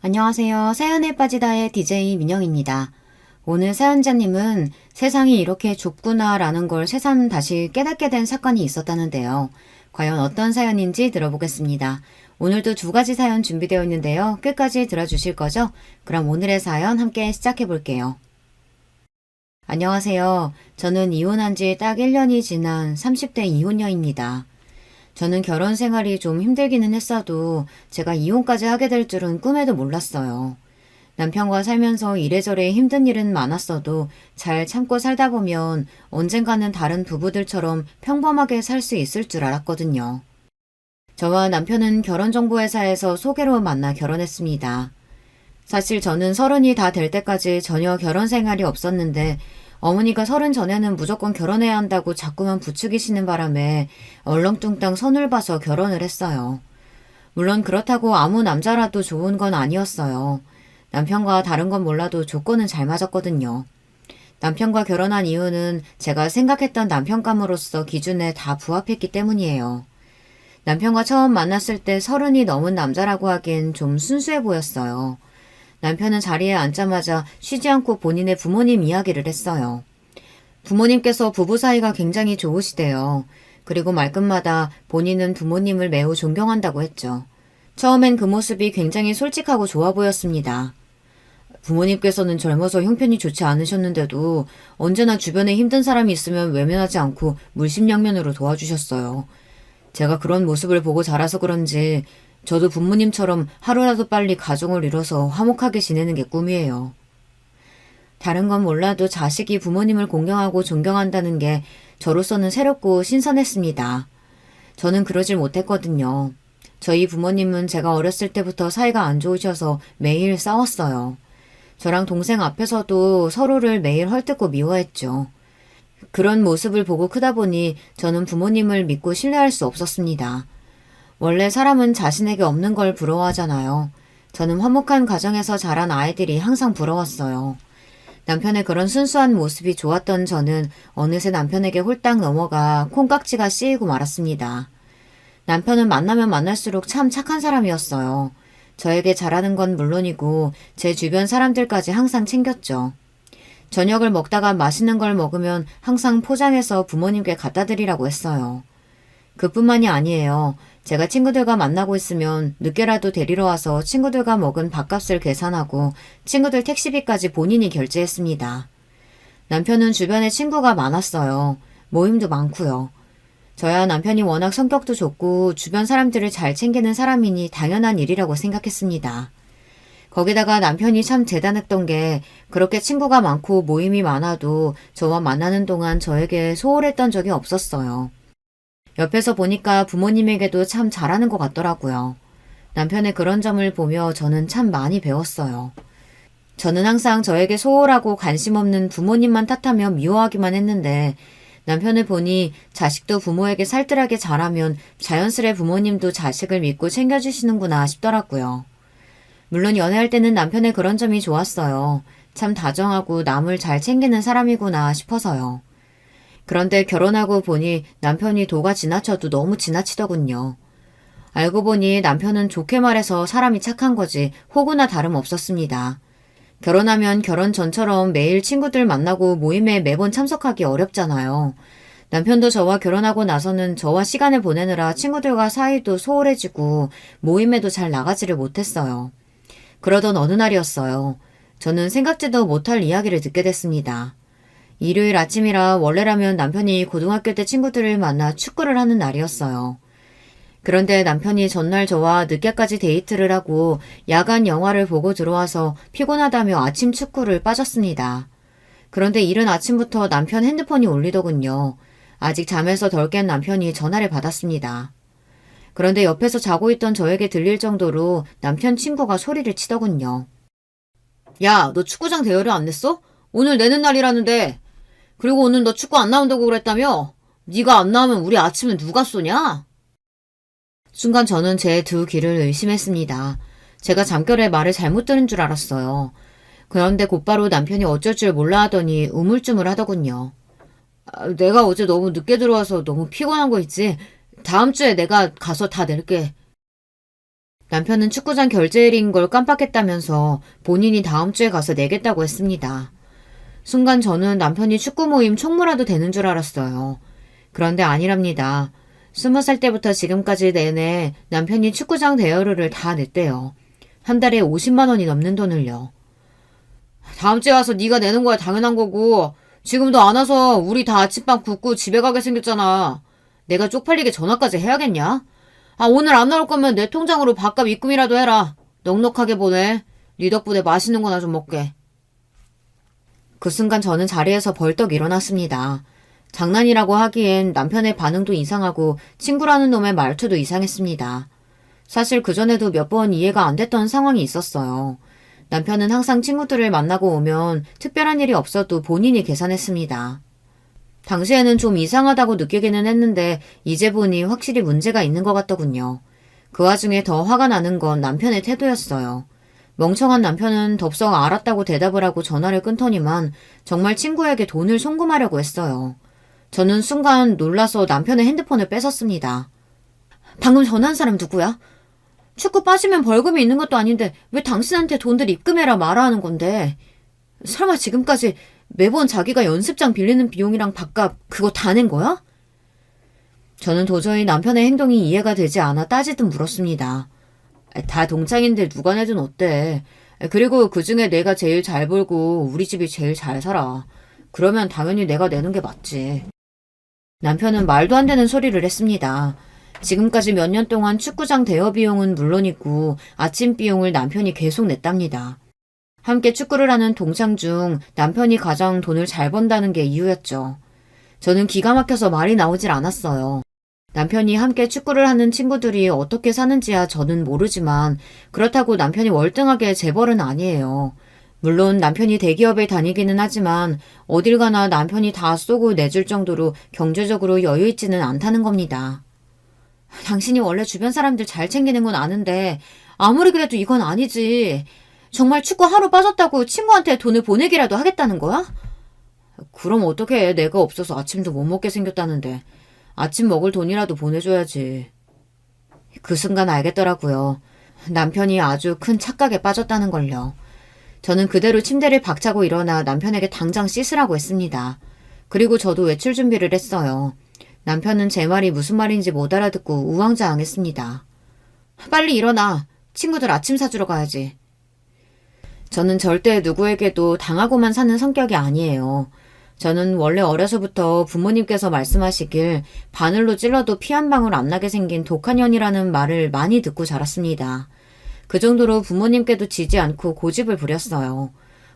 안녕하세요. 사연에 빠지다의 DJ 민영입니다. 오늘 사연자님은 세상이 이렇게 좁구나 라는 걸 새삼 다시 깨닫게 된 사건이 있었다는데요. 과연 어떤 사연인지 들어보겠습니다. 오늘도 두 가지 사연 준비되어 있는데요. 끝까지 들어주실 거죠? 그럼 오늘의 사연 함께 시작해 볼게요. 안녕하세요. 저는 이혼한 지 딱 1년이 지난 30대 이혼녀입니다. 저는 결혼 생활이 좀 힘들기는 했어도 제가 이혼까지 하게 될 줄은 꿈에도 몰랐어요. 남편과 살면서 이래저래 힘든 일은 많았어도 잘 참고 살다 보면 언젠가는 다른 부부들처럼 평범하게 살 수 있을 줄 알았거든요. 저와 남편은 결혼정보회사에서 소개로 만나 결혼했습니다. 사실 저는 30이 다 될 때까지 전혀 결혼 생활이 없었는데 어머니가 30 전에는 무조건 결혼해야 한다고 자꾸만 부추기시는 바람에 얼렁뚱땅 선을 봐서 결혼을 했어요. 물론 그렇다고 아무 남자라도 좋은 건 아니었어요. 남편과 다른 건 몰라도 조건은 잘 맞았거든요. 남편과 결혼한 이유는 제가 생각했던 남편감으로서 기준에 다 부합했기 때문이에요. 남편과 처음 만났을 때 30이 넘은 남자라고 하기엔 좀 순수해 보였어요. 남편은 자리에 앉자마자 쉬지 않고 본인의 부모님 이야기를 했어요. 부모님께서 부부 사이가 굉장히 좋으시대요. 그리고 말끝마다 본인은 부모님을 매우 존경한다고 했죠. 처음엔 그 모습이 굉장히 솔직하고 좋아 보였습니다. 부모님께서는 젊어서 형편이 좋지 않으셨는데도 언제나 주변에 힘든 사람이 있으면 외면하지 않고 물심양면으로 도와주셨어요. 제가 그런 모습을 보고 자라서 그런지 저도 부모님처럼 하루라도 빨리 가정을 이뤄서 화목하게 지내는 게 꿈이에요. 다른 건 몰라도 자식이 부모님을 공경하고 존경한다는 게 저로서는 새롭고 신선했습니다. 저는 그러질 못했거든요. 저희 부모님은 제가 어렸을 때부터 사이가 안 좋으셔서 매일 싸웠어요. 저랑 동생 앞에서도 서로를 매일 헐뜯고 미워했죠. 그런 모습을 보고 크다 보니 저는 부모님을 믿고 신뢰할 수 없었습니다. 원래 사람은 자신에게 없는 걸 부러워하잖아요. 저는 화목한 가정에서 자란 아이들이 항상 부러웠어요. 남편의 그런 순수한 모습이 좋았던 저는 어느새 남편에게 홀딱 넘어가 콩깍지가 씌이고 말았습니다. 남편은 만나면 만날수록 참 착한 사람이었어요. 저에게 잘하는 건 물론이고 제 주변 사람들까지 항상 챙겼죠. 저녁을 먹다가 맛있는 걸 먹으면 항상 포장해서 부모님께 갖다 드리라고 했어요. 그뿐만이 아니에요. 제가 친구들과 만나고 있으면 늦게라도 데리러 와서 친구들과 먹은 밥값을 계산하고 친구들 택시비까지 본인이 결제했습니다. 남편은 주변에 친구가 많았어요. 모임도 많고요. 저야 남편이 워낙 성격도 좋고 주변 사람들을 잘 챙기는 사람이니 당연한 일이라고 생각했습니다. 거기다가 남편이 참 대단했던 게 그렇게 친구가 많고 모임이 많아도 저와 만나는 동안 저에게 소홀했던 적이 없었어요. 옆에서 보니까 부모님에게도 참 잘하는 것 같더라고요. 남편의 그런 점을 보며 저는 참 많이 배웠어요. 저는 항상 저에게 소홀하고 관심 없는 부모님만 탓하며 미워하기만 했는데 남편을 보니 자식도 부모에게 살뜰하게 잘하면 자연스레 부모님도 자식을 믿고 챙겨주시는구나 싶더라고요. 물론 연애할 때는 남편의 그런 점이 좋았어요. 참 다정하고 남을 잘 챙기는 사람이구나 싶어서요. 그런데 결혼하고 보니 남편이 도가 지나쳐도 너무 지나치더군요. 알고 보니 남편은 좋게 말해서 사람이 착한 거지 호구나 다름없었습니다. 결혼하면 결혼 전처럼 매일 친구들 만나고 모임에 매번 참석하기 어렵잖아요. 남편도 저와 결혼하고 나서는 저와 시간을 보내느라 친구들과 사이도 소홀해지고 모임에도 잘 나가지를 못했어요. 그러던 어느 날이었어요. 저는 생각지도 못할 이야기를 듣게 됐습니다. 일요일 아침이라 원래라면 남편이 고등학교 때 친구들을 만나 축구를 하는 날이었어요. 그런데 남편이 전날 저와 늦게까지 데이트를 하고 야간 영화를 보고 들어와서 피곤하다며 아침 축구를 빠졌습니다. 그런데 이른 아침부터 남편 핸드폰이 울리더군요. 아직 잠에서 덜 깬 남편이 전화를 받았습니다. 그런데 옆에서 자고 있던 저에게 들릴 정도로 남편 친구가 소리를 치더군요. 야, 너 축구장 대여를 안 냈어? 오늘 내는 날이라는데. 그리고 오늘 너 축구 안 나온다고 그랬다며? 네가 안 나오면 우리 아침은 누가 쏘냐? 순간 저는 제 두 귀를 의심했습니다. 제가 잠결에 말을 잘못 들은 줄 알았어요. 그런데 곧바로 남편이 어쩔 줄 몰라 하더니 우물쭈물 하더군요. 내가 어제 너무 늦게 들어와서 너무 피곤한 거 있지? 다음 주에 내가 가서 다 낼게. 남편은 축구장 결제일인 걸 깜빡했다면서 본인이 다음 주에 가서 내겠다고 했습니다. 순간 저는 남편이 축구 모임 총무라도 되는 줄 알았어요. 그런데 아니랍니다. 20살 때부터 지금까지 내내 남편이 축구장 대여료를 다 냈대요. 한 달에 50만 원이 넘는 돈을요. 다음 주에 와서 네가 내는 거야 당연한 거고 지금도 안 와서 우리 다 아침밥 굶고 집에 가게 생겼잖아. 내가 쪽팔리게 전화까지 해야겠냐? 오늘 안 나올 거면 내 통장으로 밥값 입금이라도 해라. 넉넉하게 보내. 네 덕분에 맛있는 거나 좀 먹게. 그 순간 저는 자리에서 벌떡 일어났습니다. 장난이라고 하기엔 남편의 반응도 이상하고 친구라는 놈의 말투도 이상했습니다. 사실 그전에도 몇 번 이해가 안 됐던 상황이 있었어요. 남편은 항상 친구들을 만나고 오면 특별한 일이 없어도 본인이 계산했습니다. 당시에는 좀 이상하다고 느끼기는 했는데 이제 보니 확실히 문제가 있는 것 같더군요. 그 와중에 더 화가 나는 건 남편의 태도였어요. 멍청한 남편은 덥석 알았다고 대답을 하고 전화를 끊더니만 정말 친구에게 돈을 송금하려고 했어요. 저는 순간 놀라서 남편의 핸드폰을 뺏었습니다. 방금 전화한 사람 누구야? 축구 빠지면 벌금이 있는 것도 아닌데 왜 당신한테 돈들 입금해라 말아하는 건데? 설마 지금까지 매번 자기가 연습장 빌리는 비용이랑 밥값 그거 다 낸 거야? 저는 도저히 남편의 행동이 이해가 되지 않아 따지듯 물었습니다. 다 동창인데 누가 내든 어때? 그리고 그중에 내가 제일 잘 벌고 우리 집이 제일 잘 살아. 그러면 당연히 내가 내는 게 맞지. 남편은 말도 안 되는 소리를 했습니다. 지금까지 몇 년 동안 축구장 대여 비용은 물론이고 아침 비용을 남편이 계속 냈답니다. 함께 축구를 하는 동창 중 남편이 가장 돈을 잘 번다는 게 이유였죠. 저는 기가 막혀서 말이 나오질 않았어요. 남편이 함께 축구를 하는 친구들이 어떻게 사는지야 저는 모르지만 그렇다고 남편이 월등하게 재벌은 아니에요. 물론 남편이 대기업에 다니기는 하지만 어딜 가나 남편이 다 쏘고 내줄 정도로 경제적으로 여유 있지는 않다는 겁니다. 당신이 원래 주변 사람들 잘 챙기는 건 아는데 아무리 그래도 이건 아니지. 정말 축구 하루 빠졌다고 친구한테 돈을 보내기라도 하겠다는 거야? 그럼 어떡해. 내가 없어서 아침도 못 먹게 생겼다는데. 아침 먹을 돈이라도 보내줘야지. 그 순간 알겠더라고요. 남편이 아주 큰 착각에 빠졌다는 걸요. 저는 그대로 침대를 박차고 일어나 남편에게 당장 씻으라고 했습니다. 그리고 저도 외출 준비를 했어요. 남편은 제 말이 무슨 말인지 못 알아듣고 우왕좌왕했습니다. 빨리 일어나. 친구들 아침 사주러 가야지. 저는 절대 누구에게도 당하고만 사는 성격이 아니에요. 저는 원래 어려서부터 부모님께서 말씀하시길 바늘로 찔러도 피 한 방울 안 나게 생긴 독한 년이라는 말을 많이 듣고 자랐습니다. 그 정도로 부모님께도 지지 않고 고집을 부렸어요.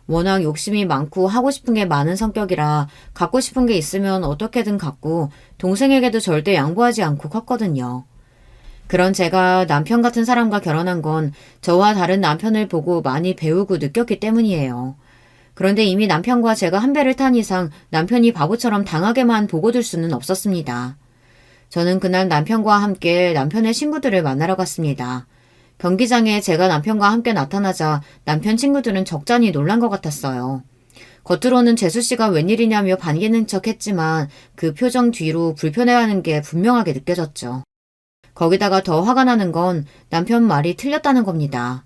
워낙 욕심이 많고 하고 싶은 게 많은 성격이라 갖고 싶은 게 있으면 어떻게든 갖고 동생에게도 절대 양보하지 않고 컸거든요. 그런 제가 남편 같은 사람과 결혼한 건 저와 다른 남편을 보고 많이 배우고 느꼈기 때문이에요. 그런데 이미 남편과 제가 한 배를 탄 이상 남편이 바보처럼 당하게만 보고 둘 수는 없었습니다. 저는 그날 남편과 함께 남편의 친구들을 만나러 갔습니다. 경기장에 제가 남편과 함께 나타나자 남편 친구들은 적잖이 놀란 것 같았어요. 겉으로는 재수씨가 웬일이냐며 반기는 척 했지만 그 표정 뒤로 불편해하는 게 분명하게 느껴졌죠. 거기다가 더 화가 나는 건 남편 말이 틀렸다는 겁니다.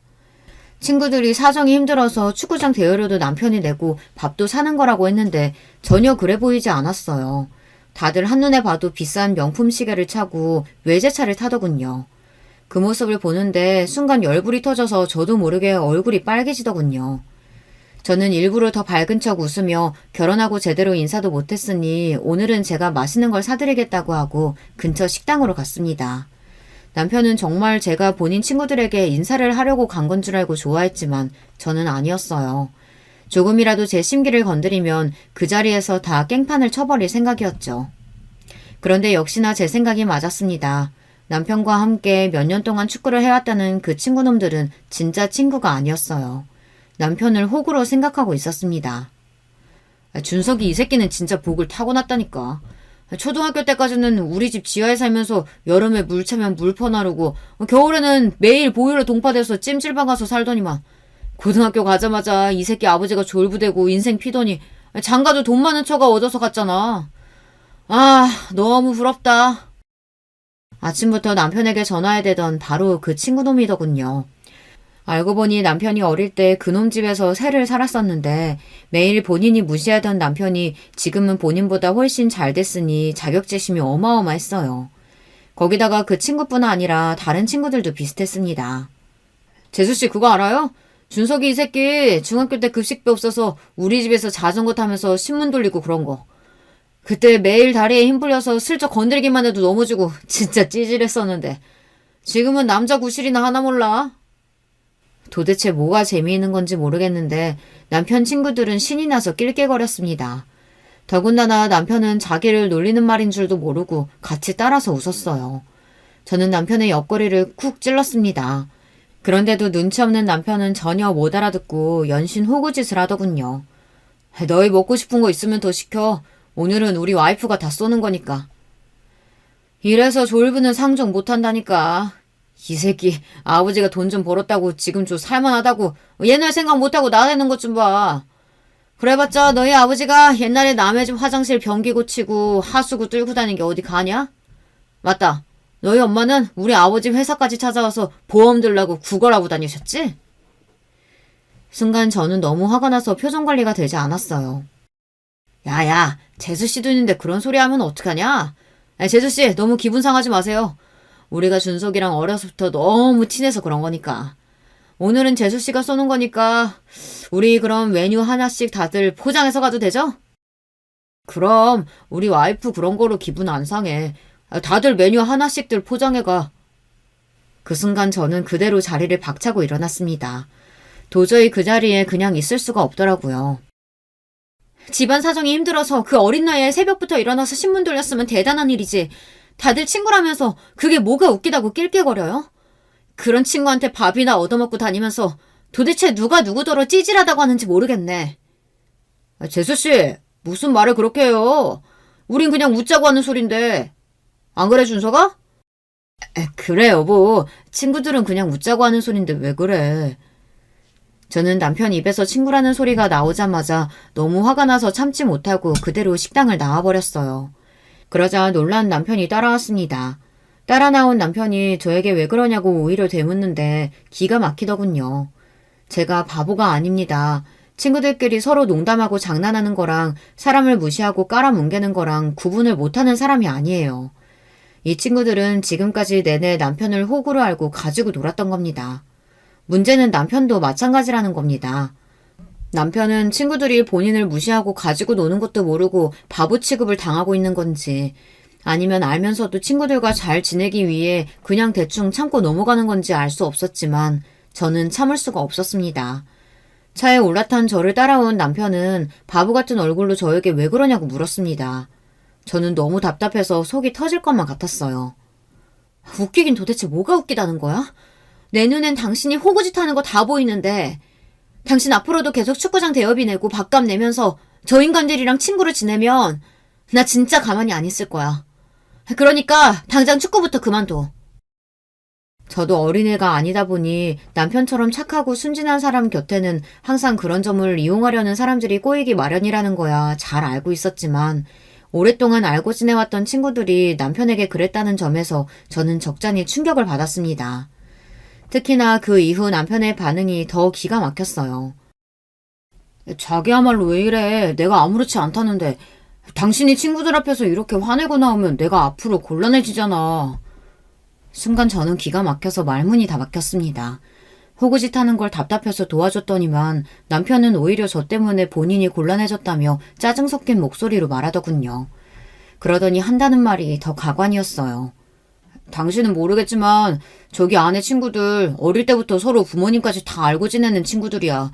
친구들이 사정이 힘들어서 축구장 대여료도 남편이 내고 밥도 사는 거라고 했는데 전혀 그래 보이지 않았어요. 다들 한눈에 봐도 비싼 명품 시계를 차고 외제차를 타더군요. 그 모습을 보는데 순간 열불이 터져서 저도 모르게 얼굴이 빨개지더군요. 저는 일부러 더 밝은 척 웃으며 결혼하고 제대로 인사도 못했으니 오늘은 제가 맛있는 걸 사드리겠다고 하고 근처 식당으로 갔습니다. 남편은 정말 제가 본인 친구들에게 인사를 하려고 간 건 줄 알고 좋아했지만 저는 아니었어요. 조금이라도 제 심기를 건드리면 그 자리에서 다 깽판을 쳐버릴 생각이었죠. 그런데 역시나 제 생각이 맞았습니다. 남편과 함께 몇 년 동안 축구를 해왔다는 그 친구놈들은 진짜 친구가 아니었어요. 남편을 호구로 생각하고 있었습니다. 준석이 이 새끼는 진짜 복을 타고났다니까. 초등학교 때까지는 우리 집 지하에 살면서 여름에 물 차면 물퍼 나르고 겨울에는 매일 보일러 동파돼서 찜질방 가서 살더니만 고등학교 가자마자 이 새끼 아버지가 졸부되고 인생 피더니 장가도 돈 많은 처가 얻어서 갔잖아. 아, 너무 부럽다. 아침부터 남편에게 전화해대던 바로 그 친구놈이더군요. 알고 보니 남편이 어릴 때 그놈 집에서 새를 살았었는데 매일 본인이 무시하던 남편이 지금은 본인보다 훨씬 잘 됐으니 자격지심이 어마어마했어요. 거기다가 그 친구뿐 아니라 다른 친구들도 비슷했습니다. 재수씨 그거 알아요? 준석이 이 새끼 중학교 때 급식비 없어서 우리 집에서 자전거 타면서 신문 돌리고 그런 거. 그때 매일 다리에 힘 풀려서 슬쩍 건들기만 해도 넘어지고 진짜 찌질했었는데 지금은 남자 구실이나 하나 몰라. 도대체 뭐가 재미있는 건지 모르겠는데 남편 친구들은 신이 나서 낄낄거렸습니다. 더군다나 남편은 자기를 놀리는 말인 줄도 모르고 같이 따라서 웃었어요. 저는 남편의 옆구리를 쿡 찔렀습니다. 그런데도 눈치 없는 남편은 전혀 못 알아듣고 연신 호구짓을 하더군요. 너희 먹고 싶은 거 있으면 더 시켜. 오늘은 우리 와이프가 다 쏘는 거니까. 이래서 졸부는 상종 못한다니까. 이 새끼 아버지가 돈 좀 벌었다고 지금 좀 살만하다고 옛날 생각 못하고 나대는 것 좀 봐. 그래봤자 너희 아버지가 옛날에 남의 집 화장실 변기 고치고 하수구 뚫고 다니는 게 어디 가냐? 맞다. 너희 엄마는 우리 아버지 회사까지 찾아와서 보험 들라고 구걸하고 다니셨지? 순간 저는 너무 화가 나서 표정 관리가 되지 않았어요. 야야, 재수씨도 있는데 그런 소리 하면 어떡하냐? 재수씨 너무 기분 상하지 마세요. 우리가 준석이랑 어려서부터 너무 친해서 그런 거니까. 오늘은 재수씨가 쏘는 거니까 우리 그럼 메뉴 하나씩 다들 포장해서 가도 되죠? 그럼 우리 와이프 그런 거로 기분 안 상해. 다들 메뉴 하나씩들 포장해가. 그 순간 저는 그대로 자리를 박차고 일어났습니다. 도저히 그 자리에 그냥 있을 수가 없더라고요. 집안 사정이 힘들어서 그 어린 나이에 새벽부터 일어나서 신문 돌렸으면 대단한 일이지. 다들 친구라면서 그게 뭐가 웃기다고 낄낄거려요? 그런 친구한테 밥이나 얻어먹고 다니면서 도대체 누가 누구더러 찌질하다고 하는지 모르겠네. 재수씨, 무슨 말을 그렇게 해요? 우린 그냥 웃자고 하는 소린데. 안 그래, 준서가? 그래, 여보. 친구들은 그냥 웃자고 하는 소린데 왜 그래? 저는 남편 입에서 친구라는 소리가 나오자마자 너무 화가 나서 참지 못하고 그대로 식당을 나와버렸어요. 그러자 놀란 남편이 따라왔습니다. 따라 나온 남편이 저에게 왜 그러냐고 오히려 되묻는데 기가 막히더군요. 제가 바보가 아닙니다. 친구들끼리 서로 농담하고 장난하는 거랑 사람을 무시하고 깔아뭉개는 거랑 구분을 못하는 사람이 아니에요. 이 친구들은 지금까지 내내 남편을 호구로 알고 가지고 놀았던 겁니다. 문제는 남편도 마찬가지라는 겁니다. 남편은 친구들이 본인을 무시하고 가지고 노는 것도 모르고 바보 취급을 당하고 있는 건지 아니면 알면서도 친구들과 잘 지내기 위해 그냥 대충 참고 넘어가는 건지 알 수 없었지만 저는 참을 수가 없었습니다. 차에 올라탄 저를 따라온 남편은 바보 같은 얼굴로 저에게 왜 그러냐고 물었습니다. 저는 너무 답답해서 속이 터질 것만 같았어요. 웃기긴 도대체 뭐가 웃기다는 거야? 내 눈엔 당신이 호구짓 하는 거 다 보이는데 당신 앞으로도 계속 축구장 대여비 내고 밥값 내면서 저 인간들이랑 친구로 지내면 나 진짜 가만히 안 있을 거야. 그러니까 당장 축구부터 그만둬. 저도 어린애가 아니다 보니 남편처럼 착하고 순진한 사람 곁에는 항상 그런 점을 이용하려는 사람들이 꼬이기 마련이라는 거야 잘 알고 있었지만 오랫동안 알고 지내왔던 친구들이 남편에게 그랬다는 점에서 저는 적잖이 충격을 받았습니다. 특히나 그 이후 남편의 반응이 더 기가 막혔어요. 자기야말로 왜 이래? 내가 아무렇지 않다는데 당신이 친구들 앞에서 이렇게 화내고 나오면 내가 앞으로 곤란해지잖아. 순간 저는 기가 막혀서 말문이 다 막혔습니다. 호구짓 하는 걸 답답해서 도와줬더니만 남편은 오히려 저 때문에 본인이 곤란해졌다며 짜증 섞인 목소리로 말하더군요. 그러더니 한다는 말이 더 가관이었어요. 당신은 모르겠지만 저기 아내 친구들 어릴 때부터 서로 부모님까지 다 알고 지내는 친구들이야.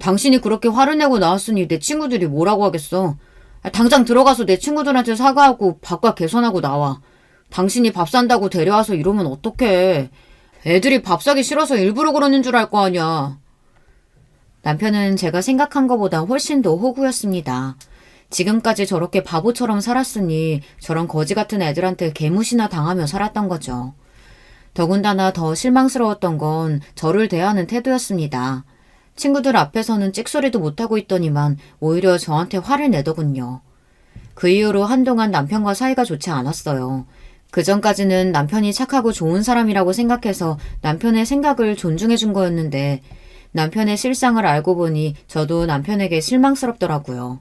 당신이 그렇게 화를 내고 나왔으니 내 친구들이 뭐라고 하겠어. 당장 들어가서 내 친구들한테 사과하고 밥값 개선하고 나와. 당신이 밥 산다고 데려와서 이러면 어떡해. 애들이 밥 사기 싫어서 일부러 그러는 줄 알 거 아니야. 남편은 제가 생각한 것보다 훨씬 더 호구였습니다. 지금까지 저렇게 바보처럼 살았으니 저런 거지 같은 애들한테 개무시나 당하며 살았던 거죠. 더군다나 더 실망스러웠던 건 저를 대하는 태도였습니다. 친구들 앞에서는 찍소리도 못하고 있더니만 오히려 저한테 화를 내더군요. 그 이후로 한동안 남편과 사이가 좋지 않았어요. 그전까지는 남편이 착하고 좋은 사람이라고 생각해서 남편의 생각을 존중해 준 거였는데 남편의 실상을 알고 보니 저도 남편에게 실망스럽더라고요.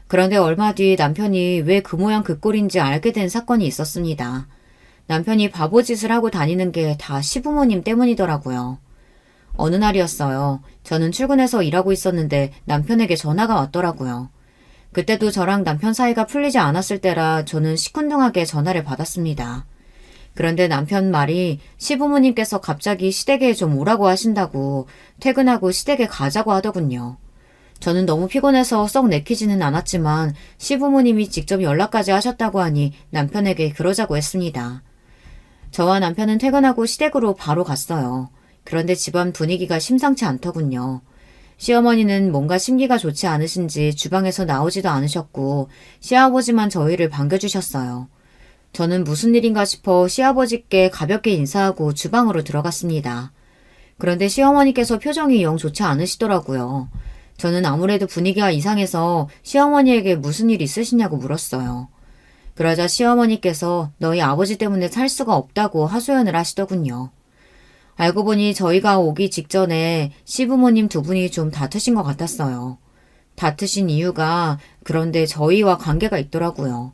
그런데 얼마 뒤 남편이 왜 그 모양 그 꼴인지 알게 된 사건이 있었습니다. 남편이 바보짓을 하고 다니는 게 다 시부모님 때문이더라고요. 어느 날이었어요. 저는 출근해서 일하고 있었는데 남편에게 전화가 왔더라고요. 그때도 저랑 남편 사이가 풀리지 않았을 때라 저는 시큰둥하게 전화를 받았습니다. 그런데 남편 말이 시부모님께서 갑자기 시댁에 좀 오라고 하신다고 퇴근하고 시댁에 가자고 하더군요. 저는 너무 피곤해서 썩 내키지는 않았지만 시부모님이 직접 연락까지 하셨다고 하니 남편에게 그러자고 했습니다. 저와 남편은 퇴근하고 시댁으로 바로 갔어요. 그런데 집안 분위기가 심상치 않더군요. 시어머니는 뭔가 심기가 좋지 않으신지 주방에서 나오지도 않으셨고 시아버지만 저희를 반겨주셨어요. 저는 무슨 일인가 싶어 시아버지께 가볍게 인사하고 주방으로 들어갔습니다. 그런데 시어머니께서 표정이 영 좋지 않으시더라고요. 저는 아무래도 분위기가 이상해서 시어머니에게 무슨 일 있으시냐고 물었어요. 그러자 시어머니께서 너희 아버지 때문에 살 수가 없다고 하소연을 하시더군요. 알고 보니 저희가 오기 직전에 시부모님 두 분이 좀 다투신 것 같았어요. 다투신 이유가 그런데 저희와 관계가 있더라고요.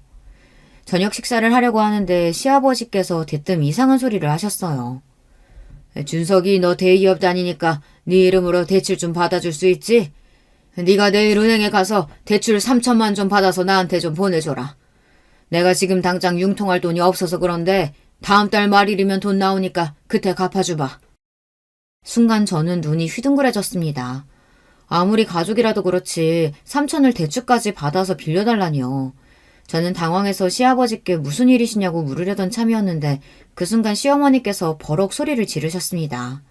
저녁 식사를 하려고 하는데 시아버지께서 대뜸 이상한 소리를 하셨어요. 준석이 너 대기업 다니니까 네 이름으로 대출 좀 받아줄 수 있지? 네가 내일 은행에 가서 대출 3천만 좀 받아서 나한테 좀 보내줘라. 내가 지금 당장 융통할 돈이 없어서 그런데 다음 달 말일이면 돈 나오니까 그때 갚아줘봐. 순간 저는 눈이 휘둥그레졌습니다. 아무리 가족이라도 그렇지 3천을 대출까지 받아서 빌려달라니요. 저는 당황해서 시아버지께 무슨 일이시냐고 물으려던 참이었는데 그 순간 시어머니께서 버럭 소리를 지르셨습니다.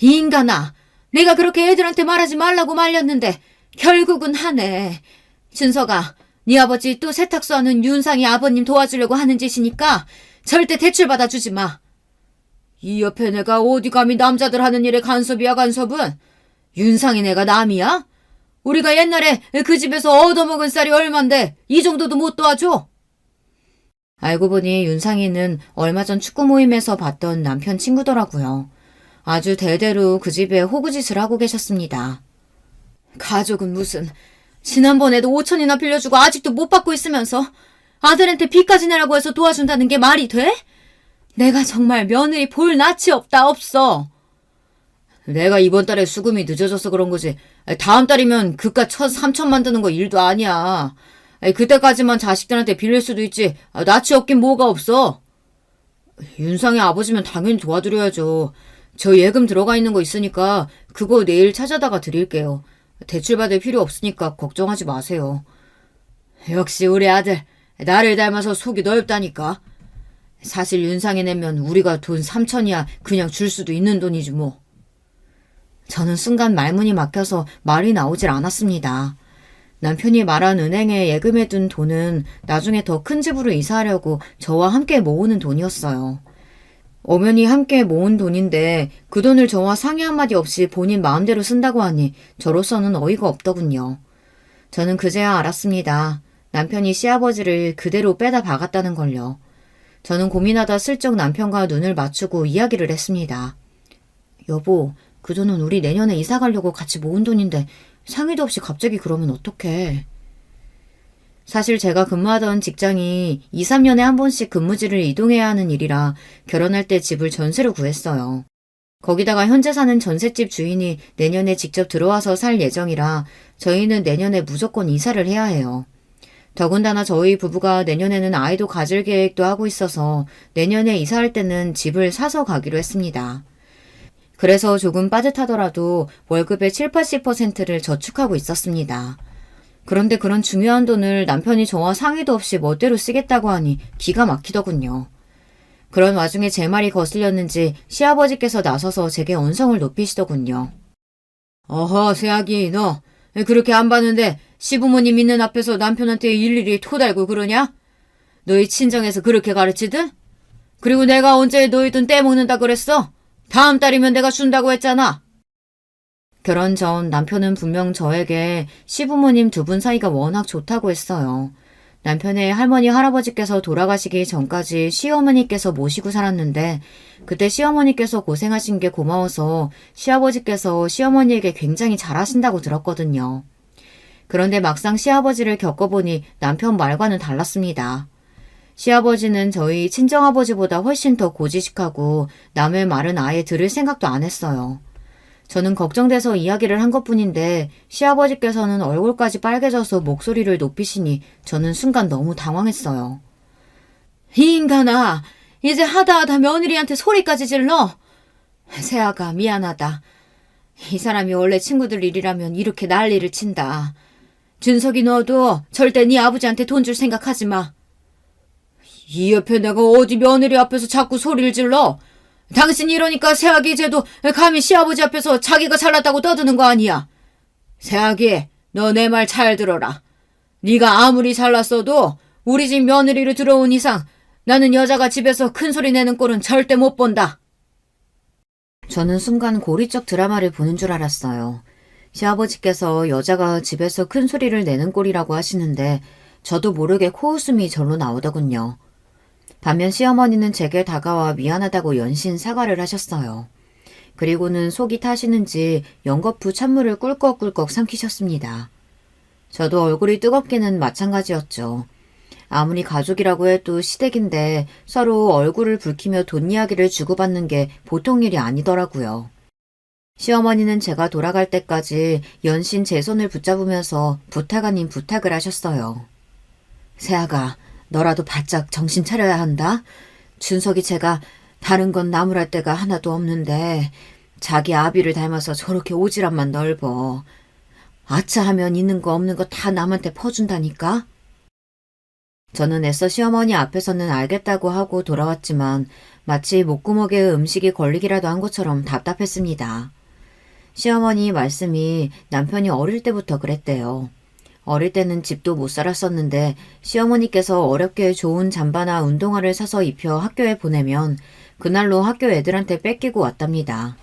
이 인간아! 내가 그렇게 애들한테 말하지 말라고 말렸는데 결국은 하네. 준석아, 네 아버지 또 세탁소 하는 윤상이 아버님 도와주려고 하는 짓이니까 절대 대출 받아주지 마. 이 옆에 내가 어디 감히 남자들 하는 일에 간섭이야 간섭은? 윤상이 내가 남이야? 우리가 옛날에 그 집에서 얻어먹은 쌀이 얼만데 이 정도도 못 도와줘? 알고 보니 윤상이는 얼마 전 축구 모임에서 봤던 남편 친구더라고요. 아주 대대로 그 집에 호구짓을 하고 계셨습니다. 가족은 무슨 지난번에도 5천이나 빌려주고 아직도 못 받고 있으면서 아들한테 빚까지 내라고 해서 도와준다는 게 말이 돼? 내가 정말 며느리 볼 낯이 없어. 내가 이번 달에 수금이 늦어져서 그런 거지. 다음 달이면 그깟 3천만 드는 거 일도 아니야. 그때까지만 자식들한테 빌릴 수도 있지. 낯이 없긴 뭐가 없어. 윤상의 아버지면 당연히 도와드려야죠. 저 예금 들어가 있는 거 있으니까 그거 내일 찾아다가 드릴게요. 대출받을 필요 없으니까 걱정하지 마세요. 역시 우리 아들 나를 닮아서 속이 넓다니까. 사실 윤상이 내면 우리가 돈 3천이야 그냥 줄 수도 있는 돈이지 뭐. 저는 순간 말문이 막혀서 말이 나오질 않았습니다. 남편이 말한 은행에 예금해둔 돈은 나중에 더 큰 집으로 이사하려고 저와 함께 모으는 돈이었어요. 엄연히 함께 모은 돈인데 그 돈을 저와 상의 한마디 없이 본인 마음대로 쓴다고 하니 저로서는 어이가 없더군요. 저는 그제야 알았습니다. 남편이 시아버지를 그대로 빼다 박았다는 걸요. 저는 고민하다 슬쩍 남편과 눈을 맞추고 이야기를 했습니다. 여보, 그 돈은 우리 내년에 이사 가려고 같이 모은 돈인데 상의도 없이 갑자기 그러면 어떡해. 사실 제가 근무하던 직장이 2, 3년에 한 번씩 근무지를 이동해야 하는 일이라 결혼할 때 집을 전세로 구했어요. 거기다가 현재 사는 전셋집 주인이 내년에 직접 들어와서 살 예정이라 저희는 내년에 무조건 이사를 해야 해요. 더군다나 저희 부부가 내년에는 아이도 가질 계획도 하고 있어서 내년에 이사할 때는 집을 사서 가기로 했습니다. 그래서 조금 빠듯하더라도 월급의 7, 80%를 저축하고 있었습니다. 그런데 그런 중요한 돈을 남편이 저와 상의도 없이 멋대로 쓰겠다고 하니 기가 막히더군요. 그런 와중에 제 말이 거슬렸는지 시아버지께서 나서서 제게 언성을 높이시더군요. 어허, 새아기, 너 그렇게 안 봤는데 시부모님 있는 앞에서 남편한테 일일이 토달고 그러냐? 너희 친정에서 그렇게 가르치든? 그리고 내가 언제 너희 돈 떼먹는다 그랬어? 다음 달이면 내가 준다고 했잖아. 결혼 전 남편은 분명 저에게 시부모님 두 분 사이가 워낙 좋다고 했어요. 남편의 할머니, 할아버지께서 돌아가시기 전까지 시어머니께서 모시고 살았는데 그때 시어머니께서 고생하신 게 고마워서 시아버지께서 시어머니에게 굉장히 잘하신다고 들었거든요. 그런데 막상 시아버지를 겪어보니 남편 말과는 달랐습니다. 시아버지는 저희 친정아버지보다 훨씬 더 고지식하고 남의 말은 아예 들을 생각도 안 했어요. 저는 걱정돼서 이야기를 한 것뿐인데 시아버지께서는 얼굴까지 빨개져서 목소리를 높이시니 저는 순간 너무 당황했어요. 이 인간아, 이제 하다 며느리한테 소리까지 질러? 세아가 미안하다. 이 사람이 원래 친구들 일이라면 이렇게 난리를 친다. 준석이 너도 절대 네 아버지한테 돈 줄 생각하지 마. 이 옆에 내가 어디 며느리 앞에서 자꾸 소리를 질러? 당신이 이러니까 새아기 이제도 감히 시아버지 앞에서 자기가 잘났다고 떠드는 거 아니야. 새아기, 너 내 말 잘 들어라. 네가 아무리 잘났어도 우리 집 며느리로 들어온 이상 나는 여자가 집에서 큰 소리 내는 꼴은 절대 못 본다. 저는 순간 고리적 드라마를 보는 줄 알았어요. 시아버지께서 여자가 집에서 큰 소리를 내는 꼴이라고 하시는데 저도 모르게 코웃음이 절로 나오더군요. 반면 시어머니는 제게 다가와 미안하다고 연신 사과를 하셨어요. 그리고는 속이 타시는지 연거푸 찬물을 꿀꺽꿀꺽 삼키셨습니다. 저도 얼굴이 뜨겁기는 마찬가지였죠. 아무리 가족이라고 해도 시댁인데 서로 얼굴을 붉히며 돈 이야기를 주고받는 게 보통 일이 아니더라고요. 시어머니는 제가 돌아갈 때까지 연신 제 손을 붙잡으면서 부탁 아닌 부탁을 하셨어요. 새아가, 너라도 바짝 정신 차려야 한다. 준석이 제가 다른 건 나무랄 데가 하나도 없는데 자기 아비를 닮아서 저렇게 오지랖만 넓어. 아차 하면 있는 거 없는 거 다 남한테 퍼준다니까. 저는 애써 시어머니 앞에서는 알겠다고 하고 돌아왔지만 마치 목구멍에 음식이 걸리기라도 한 것처럼 답답했습니다. 시어머니 말씀이 남편이 어릴 때부터 그랬대요. 어릴 때는 집도 못 살았었는데 시어머니께서 어렵게 좋은 잠바나 운동화를 사서 입혀 학교에 보내면 그날로 학교 애들한테 뺏기고 왔답니다.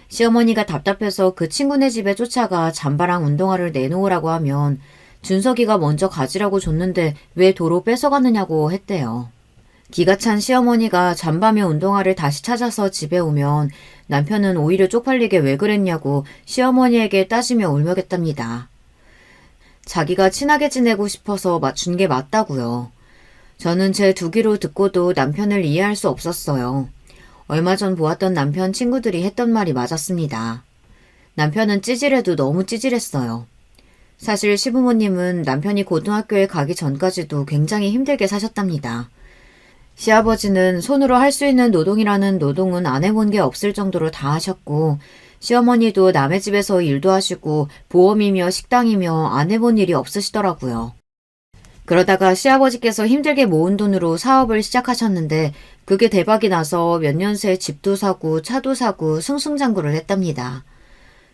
시어머니가 답답해서 그 친구네 집에 쫓아가 잠바랑 운동화를 내놓으라고 하면 준석이가 먼저 가지라고 줬는데 왜 도로 뺏어가느냐고 했대요. 기가 찬 시어머니가 잠바며 운동화를 다시 찾아서 집에 오면 남편은 오히려 쪽팔리게 왜 그랬냐고 시어머니에게 따지며 울먹였답니다. 자기가 친하게 지내고 싶어서 맞춘 게 맞다고요. 저는 제 두 귀로 듣고도 남편을 이해할 수 없었어요. 얼마 전 보았던 남편 친구들이 했던 말이 맞았습니다. 남편은 찌질해도 너무 찌질했어요. 사실 시부모님은 남편이 고등학교에 가기 전까지도 굉장히 힘들게 사셨답니다. 시아버지는 손으로 할 수 있는 노동이라는 노동은 안 해본 게 없을 정도로 다 하셨고 시어머니도 남의 집에서 일도 하시고 보험이며 식당이며 안 해본 일이 없으시더라고요. 그러다가 시아버지께서 힘들게 모은 돈으로 사업을 시작하셨는데 그게 대박이 나서 몇 년 새 집도 사고 차도 사고 승승장구를 했답니다.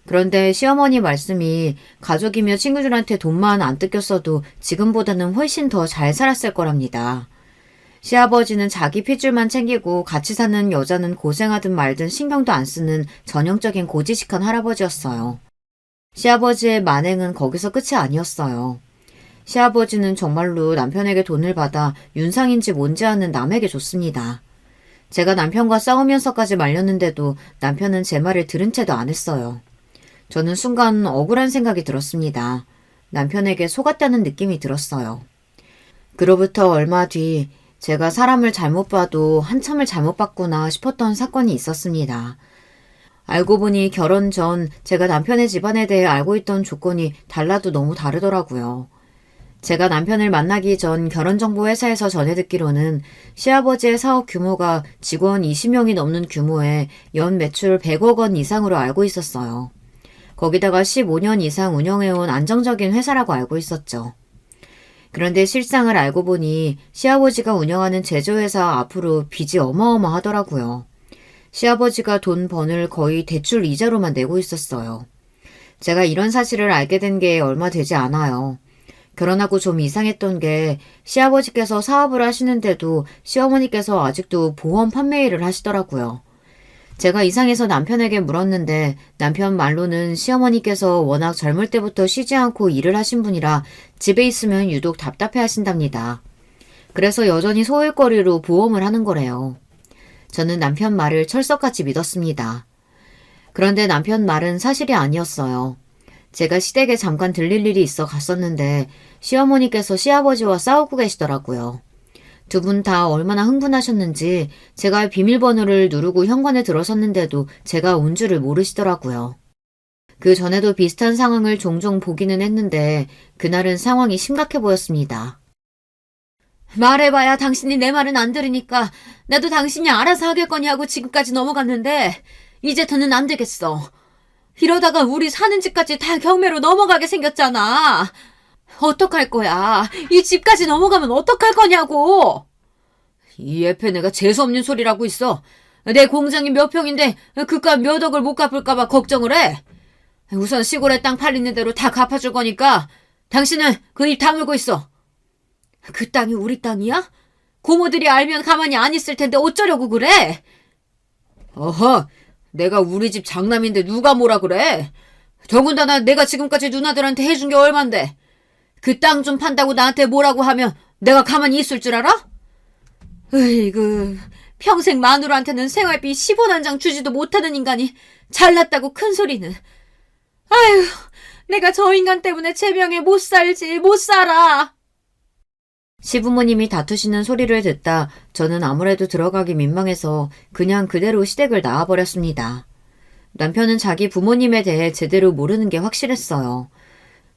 그런데 시어머니 말씀이 가족이며 친구들한테 돈만 안 뜯겼어도 지금보다는 훨씬 더 잘 살았을 거랍니다. 시아버지는 자기 핏줄만 챙기고 같이 사는 여자는 고생하든 말든 신경도 안 쓰는 전형적인 고지식한 할아버지였어요. 시아버지의 만행은 거기서 끝이 아니었어요. 시아버지는 정말로 남편에게 돈을 받아 윤상인지 뭔지 아는 남에게 줬습니다. 제가 남편과 싸우면서까지 말렸는데도 남편은 제 말을 들은 채도 안 했어요. 저는 순간 억울한 생각이 들었습니다. 남편에게 속았다는 느낌이 들었어요. 그로부터 얼마 뒤 제가 사람을 잘못 봐도 한참을 잘못 봤구나 싶었던 사건이 있었습니다. 알고 보니 결혼 전 제가 남편의 집안에 대해 알고 있던 조건이 달라도 너무 다르더라고요. 제가 남편을 만나기 전 결혼정보회사에서 전해 듣기로는 시아버지의 사업 규모가 직원 20명이 넘는 규모에 연 매출 100억 원 이상으로 알고 있었어요. 거기다가 15년 이상 운영해온 안정적인 회사라고 알고 있었죠. 그런데 실상을 알고 보니 시아버지가 운영하는 제조회사 앞으로 빚이 어마어마하더라고요. 시아버지가 돈 번을 거의 대출 이자로만 내고 있었어요. 제가 이런 사실을 알게 된 게 얼마 되지 않아요. 결혼하고 좀 이상했던 게 시아버지께서 사업을 하시는데도 시어머니께서 아직도 보험 판매 일을 하시더라고요. 제가 이상해서 남편에게 물었는데 남편 말로는 시어머니께서 워낙 젊을 때부터 쉬지 않고 일을 하신 분이라 집에 있으면 유독 답답해 하신답니다. 그래서 여전히 소일거리로 보험을 하는 거래요. 저는 남편 말을 철석같이 믿었습니다. 그런데 남편 말은 사실이 아니었어요. 제가 시댁에 잠깐 들릴 일이 있어 갔었는데 시어머니께서 시아버지와 싸우고 계시더라고요. 두 분 다 얼마나 흥분하셨는지 제가 비밀번호를 누르고 현관에 들어섰는데도 제가 온 줄을 모르시더라고요. 그 전에도 비슷한 상황을 종종 보기는 했는데 그날은 상황이 심각해 보였습니다. 말해봐야 당신이 내 말은 안 들으니까 나도 당신이 알아서 하겠거니 하고 지금까지 넘어갔는데 이제 더는 안 되겠어. 이러다가 우리 사는 집까지 다 경매로 넘어가게 생겼잖아. 어떡할 거야? 이 집까지 넘어가면 어떡할 거냐고! 이 애패 내가 재수없는 소리라고 있어. 내 공장이 몇 평인데 그깟 몇 억을 못 갚을까봐 걱정을 해. 우선 시골에 땅 팔리는 대로 다 갚아줄 거니까 당신은 그 입 다물고 있어. 그 땅이 우리 땅이야? 고모들이 알면 가만히 안 있을 텐데 어쩌려고 그래? 어허, 내가 우리 집 장남인데 누가 뭐라 그래? 더군다나 내가 지금까지 누나들한테 해준 게 얼만데. 그 땅 좀 판다고 나한테 뭐라고 하면 내가 가만히 있을 줄 알아? 으이구, 평생 마누라한테는 생활비 10원 한 장 주지도 못하는 인간이 잘났다고 큰 소리는. 아휴, 내가 저 인간 때문에 제 명에 못 살지, 못 살아. 시부모님이 다투시는 소리를 듣다 저는 아무래도 들어가기 민망해서 그냥 그대로 시댁을 나와버렸습니다. 남편은 자기 부모님에 대해 제대로 모르는 게 확실했어요.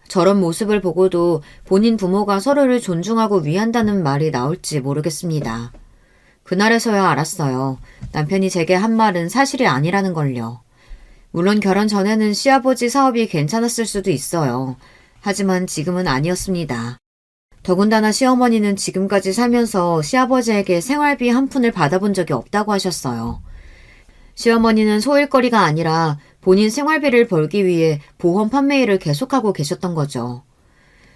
저런 모습을 보고도 본인 부모가 서로를 존중하고 위한다는 말이 나올지 모르겠습니다. 그날에서야 알았어요. 남편이 제게 한 말은 사실이 아니라는 걸요. 물론 결혼 전에는 시아버지 사업이 괜찮았을 수도 있어요. 하지만 지금은 아니었습니다. 더군다나 시어머니는 지금까지 살면서 시아버지에게 생활비 한 푼을 받아본 적이 없다고 하셨어요. 시어머니는 소일거리가 아니라 본인 생활비를 벌기 위해 보험 판매 일을 계속하고 계셨던 거죠.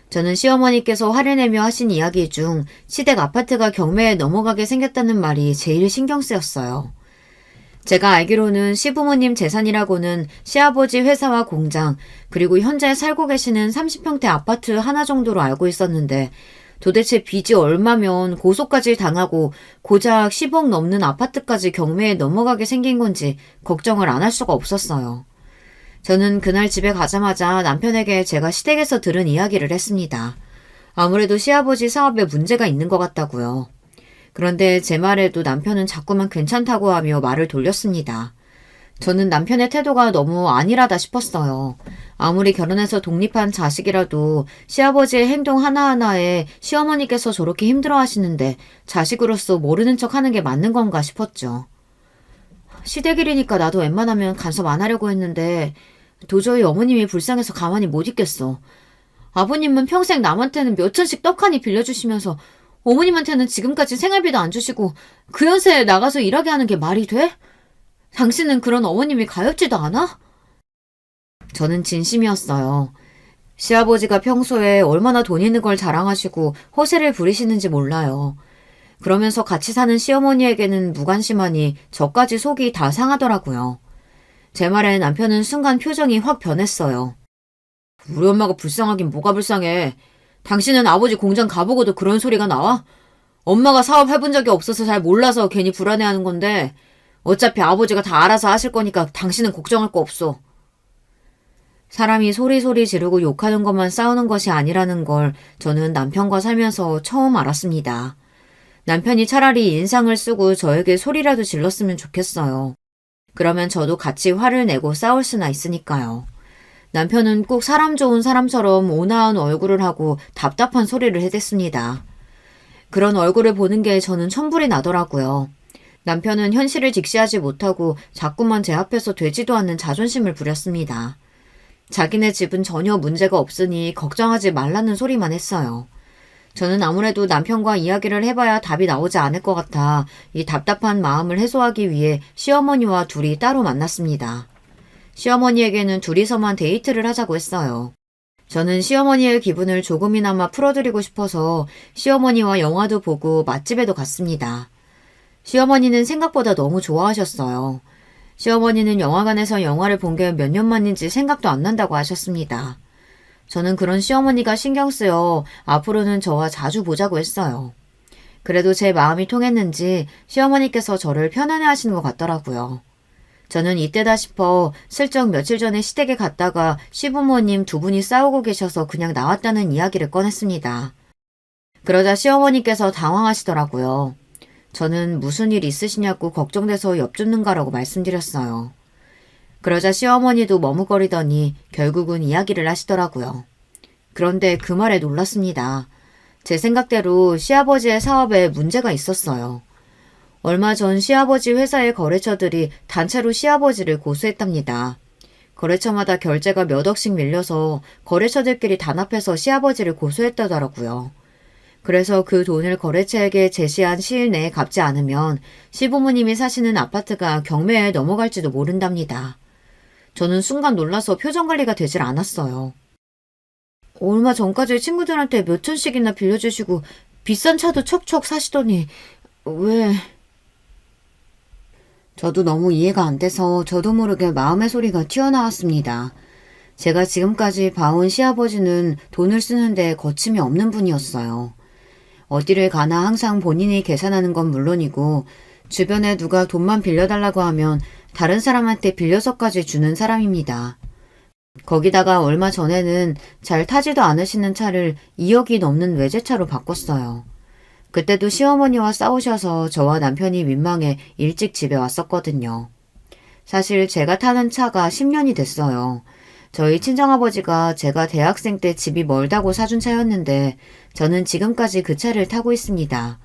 저는 시어머니께서 화를 내며 하신 이야기 중 시댁 아파트가 경매에 넘어가게 생겼다는 말이 제일 신경 쓰였어요. 제가 알기로는 시부모님 재산이라고는 시아버지 회사와 공장, 그리고 현재 살고 계시는 30평대 아파트 하나 정도로 알고 있었는데 도대체 빚이 얼마면 고소까지 당하고 고작 10억 넘는 아파트까지 경매에 넘어가게 생긴 건지 걱정을 안 할 수가 없었어요. 저는 그날 집에 가자마자 남편에게 제가 시댁에서 들은 이야기를 했습니다. 아무래도 시아버지 사업에 문제가 있는 것 같다고요. 그런데 제 말에도 남편은 자꾸만 괜찮다고 하며 말을 돌렸습니다. 저는 남편의 태도가 너무 안일하다 싶었어요. 아무리 결혼해서 독립한 자식이라도 시아버지의 행동 하나하나에 시어머니께서 저렇게 힘들어하시는데 자식으로서 모르는 척하는 게 맞는 건가 싶었죠. 시댁일이니까 나도 웬만하면 간섭 안 하려고 했는데 도저히 어머님이 불쌍해서 가만히 못 있겠어. 아버님은 평생 남한테는 몇 천씩 떡하니 빌려주시면서 어머님한테는 지금까지 생활비도 안 주시고 그 연세에 나가서 일하게 하는 게 말이 돼? 당신은 그런 어머님이 가엾지도 않아? 저는 진심이었어요. 시아버지가 평소에 얼마나 돈 있는 걸 자랑하시고 허세를 부리시는지 몰라요. 그러면서 같이 사는 시어머니에게는 무관심하니 저까지 속이 다 상하더라고요. 제 말에 남편은 순간 표정이 확 변했어요. 우리 엄마가 불쌍하긴 뭐가 불쌍해. 당신은 아버지 공장 가보고도 그런 소리가 나와? 엄마가 사업 해본 적이 없어서 잘 몰라서 괜히 불안해하는 건데 어차피 아버지가 다 알아서 하실 거니까 당신은 걱정할 거 없어. 사람이 소리소리 지르고 욕하는 것만 싸우는 것이 아니라는 걸 저는 남편과 살면서 처음 알았습니다. 남편이 차라리 인상을 쓰고 저에게 소리라도 질렀으면 좋겠어요. 그러면 저도 같이 화를 내고 싸울 수나 있으니까요. 남편은 꼭 사람 좋은 사람처럼 온화한 얼굴을 하고 답답한 소리를 해댔습니다. 그런 얼굴을 보는 게 저는 천불이 나더라고요. 남편은 현실을 직시하지 못하고 자꾸만 제 앞에서 되지도 않는 자존심을 부렸습니다. 자기네 집은 전혀 문제가 없으니 걱정하지 말라는 소리만 했어요. 저는 아무래도 남편과 이야기를 해봐야 답이 나오지 않을 것 같아 이 답답한 마음을 해소하기 위해 시어머니와 둘이 따로 만났습니다. 시어머니에게는 둘이서만 데이트를 하자고 했어요. 저는 시어머니의 기분을 조금이나마 풀어드리고 싶어서 시어머니와 영화도 보고 맛집에도 갔습니다. 시어머니는 생각보다 너무 좋아하셨어요. 시어머니는 영화관에서 영화를 본 게 몇 년 만인지 생각도 안 난다고 하셨습니다. 저는 그런 시어머니가 신경 쓰여 앞으로는 저와 자주 보자고 했어요. 그래도 제 마음이 통했는지 시어머니께서 저를 편안해 하시는 것 같더라고요. 저는 이때다 싶어 슬쩍 며칠 전에 시댁에 갔다가 시부모님 두 분이 싸우고 계셔서 그냥 나왔다는 이야기를 꺼냈습니다. 그러자 시어머니께서 당황하시더라고요. 저는 무슨 일 있으시냐고 걱정돼서 엿듣는가라고 말씀드렸어요. 그러자 시어머니도 머뭇거리더니 결국은 이야기를 하시더라고요. 그런데 그 말에 놀랐습니다. 제 생각대로 시아버지의 사업에 문제가 있었어요. 얼마 전 시아버지 회사의 거래처들이 단체로 시아버지를 고소했답니다. 거래처마다 결제가 몇 억씩 밀려서 거래처들끼리 단합해서 시아버지를 고소했다더라고요. 그래서 그 돈을 거래처에게 제시한 시일 내에 갚지 않으면 시부모님이 사시는 아파트가 경매에 넘어갈지도 모른답니다. 저는 순간 놀라서 표정 관리가 되질 않았어요. 얼마 전까지 친구들한테 몇 천씩이나 빌려주시고 비싼 차도 척척 사시더니 왜... 저도 너무 이해가 안 돼서 저도 모르게 마음의 소리가 튀어나왔습니다. 제가 지금까지 봐온 시아버지는 돈을 쓰는데 거침이 없는 분이었어요. 어디를 가나 항상 본인이 계산하는 건 물론이고 주변에 누가 돈만 빌려달라고 하면 다른 사람한테 빌려서까지 주는 사람입니다. 거기다가 얼마 전에는 잘 타지도 않으시는 차를 2억이 넘는 외제차로 바꿨어요. 그때도 시어머니와 싸우셔서 저와 남편이 민망해 일찍 집에 왔었거든요. 사실 제가 타는 차가 10년이 됐어요. 저희 친정아버지가 제가 대학생 때 집이 멀다고 사준 차였는데 저는 지금까지 그 차를 타고 있습니다.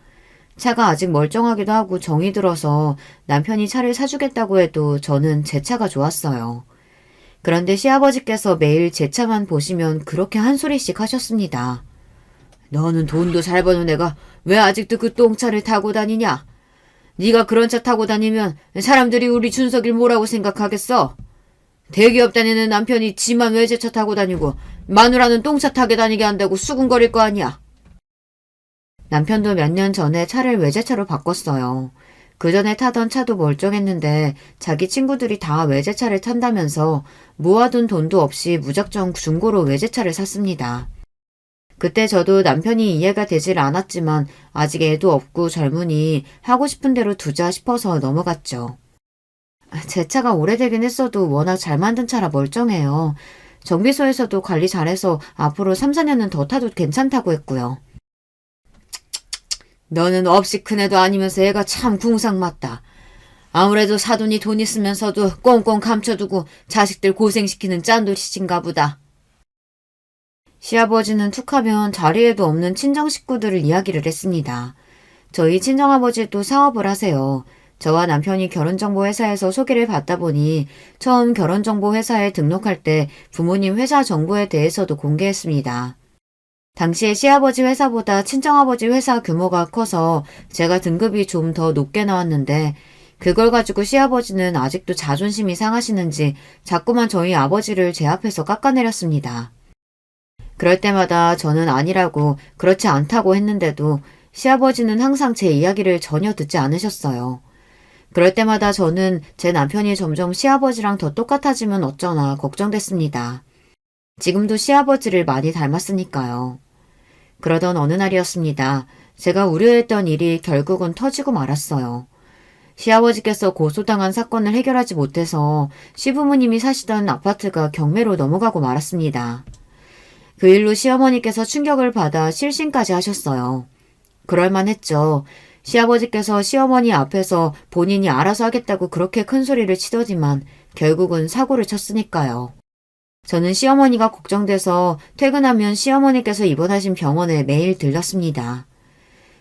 차가 아직 멀쩡하기도 하고 정이 들어서 남편이 차를 사주겠다고 해도 저는 제 차가 좋았어요. 그런데 시아버지께서 매일 제 차만 보시면 그렇게 한 소리씩 하셨습니다. 너는 돈도 잘 버는 애가 왜 아직도 그 똥차를 타고 다니냐? 네가 그런 차 타고 다니면 사람들이 우리 준석이를 뭐라고 생각하겠어? 대기업 다니는 남편이 지만 외제차 타고 다니고 마누라는 똥차 타게 다니게 한다고 수군거릴 거 아니야. 남편도 몇 년 전에 차를 외제차로 바꿨어요. 그 전에 타던 차도 멀쩡했는데 자기 친구들이 다 외제차를 탄다면서 모아둔 돈도 없이 무작정 중고로 외제차를 샀습니다. 그때 저도 남편이 이해가 되질 않았지만 아직 애도 없고 젊으니 하고 싶은 대로 두자 싶어서 넘어갔죠. 제 차가 오래되긴 했어도 워낙 잘 만든 차라 멀쩡해요. 정비소에서도 관리 잘해서 앞으로 3, 4년은 더 타도 괜찮다고 했고요. 너는 없이 큰 애도 아니면서 애가 참 궁상맞다. 아무래도 사돈이 돈 있으면서도 꽁꽁 감춰두고 자식들 고생시키는 짠돌이신가 보다. 시아버지는 툭하면 자리에도 없는 친정 식구들을 이야기를 했습니다. 저희 친정아버지도 사업을 하세요. 저와 남편이 결혼정보회사에서 소개를 받다 보니 처음 결혼정보회사에 등록할 때 부모님 회사 정보에 대해서도 공개했습니다. 당시에 시아버지 회사보다 친정아버지 회사 규모가 커서 제가 등급이 좀 더 높게 나왔는데 그걸 가지고 시아버지는 아직도 자존심이 상하시는지 자꾸만 저희 아버지를 제 앞에서 깎아내렸습니다. 그럴 때마다 저는 아니라고 그렇지 않다고 했는데도 시아버지는 항상 제 이야기를 전혀 듣지 않으셨어요. 그럴 때마다 저는 제 남편이 점점 시아버지랑 더 똑같아지면 어쩌나 걱정됐습니다. 지금도 시아버지를 많이 닮았으니까요. 그러던 어느 날이었습니다. 제가 우려했던 일이 결국은 터지고 말았어요. 시아버지께서 고소당한 사건을 해결하지 못해서 시부모님이 사시던 아파트가 경매로 넘어가고 말았습니다. 그 일로 시어머니께서 충격을 받아 실신까지 하셨어요. 그럴만했죠. 시아버지께서 시어머니 앞에서 본인이 알아서 하겠다고 그렇게 큰 소리를 치더니만 결국은 사고를 쳤으니까요. 저는 시어머니가 걱정돼서 퇴근하면 시어머니께서 입원하신 병원에 매일 들렀습니다.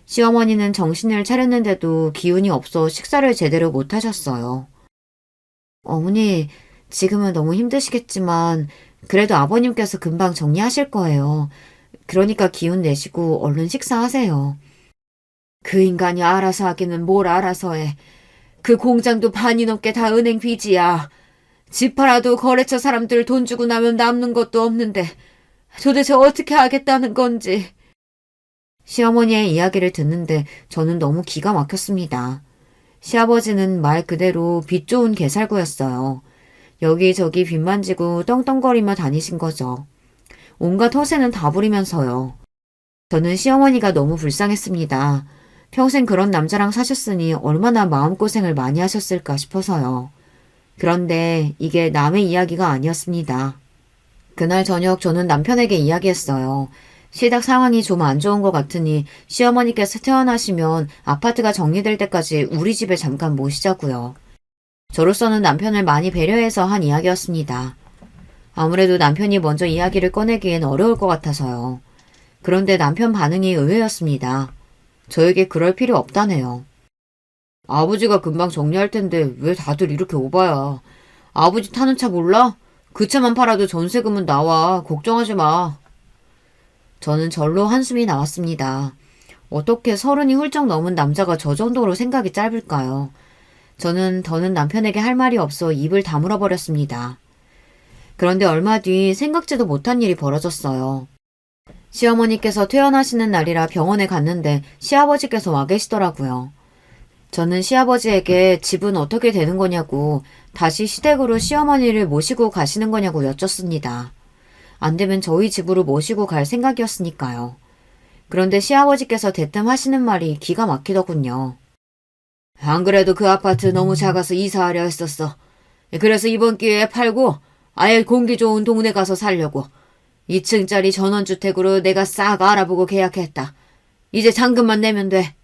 시어머니는 정신을 차렸는데도 기운이 없어 식사를 제대로 못 하셨어요. 어머니, 지금은 너무 힘드시겠지만 그래도 아버님께서 금방 정리하실 거예요. 그러니까 기운 내시고 얼른 식사하세요. 그 인간이 알아서 하기는 뭘 알아서 해. 그 공장도 반이 넘게 다 은행 빚이야. 집 팔아도 거래처 사람들 돈 주고 나면 남는 것도 없는데 도대체 어떻게 하겠다는 건지. 시어머니의 이야기를 듣는데 저는 너무 기가 막혔습니다. 시아버지는 말 그대로 빚 좋은 개살구였어요. 여기저기 빚 만지고 떵떵거리며 다니신 거죠. 온갖 허세는 다 부리면서요. 저는 시어머니가 너무 불쌍했습니다. 평생 그런 남자랑 사셨으니 얼마나 마음고생을 많이 하셨을까 싶어서요. 그런데 이게 남의 이야기가 아니었습니다. 그날 저녁 저는 남편에게 이야기했어요. 시댁 상황이 좀 안 좋은 것 같으니 시어머니께서 퇴원하시면 아파트가 정리될 때까지 우리 집에 잠깐 모시자고요. 저로서는 남편을 많이 배려해서 한 이야기였습니다. 아무래도 남편이 먼저 이야기를 꺼내기엔 어려울 것 같아서요. 그런데 남편 반응이 의외였습니다. 저에게 그럴 필요 없다네요. 아버지가 금방 정리할 텐데 왜 다들 이렇게 오바야. 아버지 타는 차 몰라? 그 차만 팔아도 전세금은 나와. 걱정하지 마. 저는 절로 한숨이 나왔습니다. 어떻게 30이 훌쩍 넘은 남자가 저 정도로 생각이 짧을까요? 저는 더는 남편에게 할 말이 없어 입을 다물어 버렸습니다. 그런데 얼마 뒤 생각지도 못한 일이 벌어졌어요. 시어머니께서 퇴원하시는 날이라 병원에 갔는데 시아버지께서 와 계시더라고요. 저는 시아버지에게 집은 어떻게 되는 거냐고 다시 시댁으로 시어머니를 모시고 가시는 거냐고 여쭙습니다. 안 되면 저희 집으로 모시고 갈 생각이었으니까요. 그런데 시아버지께서 대뜸 하시는 말이 기가 막히더군요. 안 그래도 그 아파트 너무 작아서 이사하려 했었어. 그래서 이번 기회에 팔고 아예 공기 좋은 동네 가서 살려고 2층짜리 전원주택으로 내가 싹 알아보고 계약했다. 이제 잔금만 내면 돼.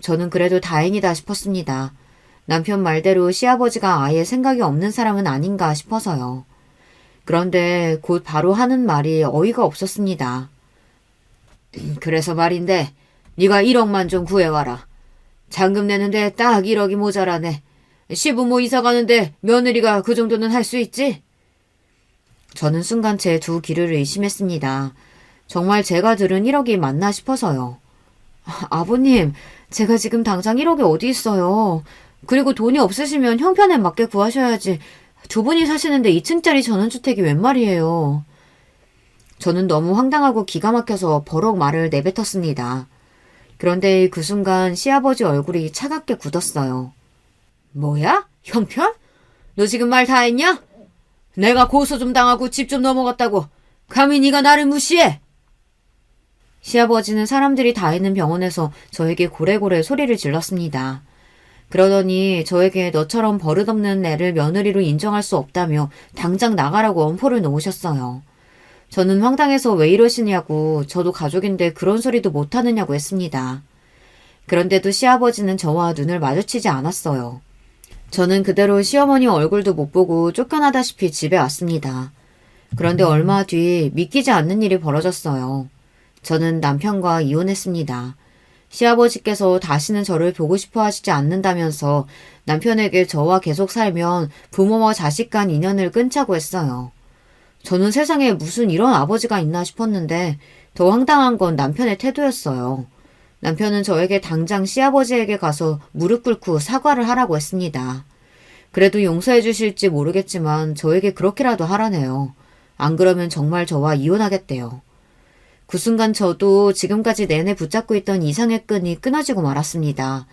저는 그래도 다행이다 싶었습니다. 남편 말대로 시아버지가 아예 생각이 없는 사람은 아닌가 싶어서요. 그런데 곧 바로 하는 말이 어이가 없었습니다. 그래서 말인데 네가 1억만 좀 구해와라. 잔금 내는데 딱 1억이 모자라네. 시부모 이사 가는데 며느리가 그 정도는 할 수 있지? 저는 순간 제 두 귀를 의심했습니다. 정말 제가 들은 1억이 맞나 싶어서요. 아버님, 제가 지금 당장 1억이 어디 있어요. 그리고 돈이 없으시면 형편에 맞게 구하셔야지. 두 분이 사시는데 2층짜리 전원주택이 웬 말이에요. 저는 너무 황당하고 기가 막혀서 버럭 말을 내뱉었습니다. 그런데 그 순간 시아버지 얼굴이 차갑게 굳었어요. 뭐야? 형편? 너 지금 말 다 했냐? 내가 고소 좀 당하고 집 좀 넘어갔다고 감히 네가 나를 무시해? 시아버지는 사람들이 다 있는 병원에서 저에게 고래고래 소리를 질렀습니다. 그러더니 저에게 너처럼 버릇없는 애를 며느리로 인정할 수 없다며 당장 나가라고 엄포를 놓으셨어요. 저는 황당해서 왜 이러시냐고 저도 가족인데 그런 소리도 못하느냐고 했습니다. 그런데도 시아버지는 저와 눈을 마주치지 않았어요. 저는 그대로 시어머니 얼굴도 못 보고 쫓겨나다시피 집에 왔습니다. 그런데 얼마 뒤 믿기지 않는 일이 벌어졌어요. 저는 남편과 이혼했습니다. 시아버지께서 다시는 저를 보고 싶어 하시지 않는다면서 남편에게 저와 계속 살면 부모와 자식 간 인연을 끊자고 했어요. 저는 세상에 무슨 이런 아버지가 있나 싶었는데 더 황당한 건 남편의 태도였어요. 남편은 저에게 당장 시아버지에게 가서 무릎 꿇고 사과를 하라고 했습니다. 그래도 용서해 주실지 모르겠지만 저에게 그렇게라도 하라네요. 안 그러면 정말 저와 이혼하겠대요. 그 순간 저도 지금까지 내내 붙잡고 있던 이상의 끈이 끊어지고 말았습니다.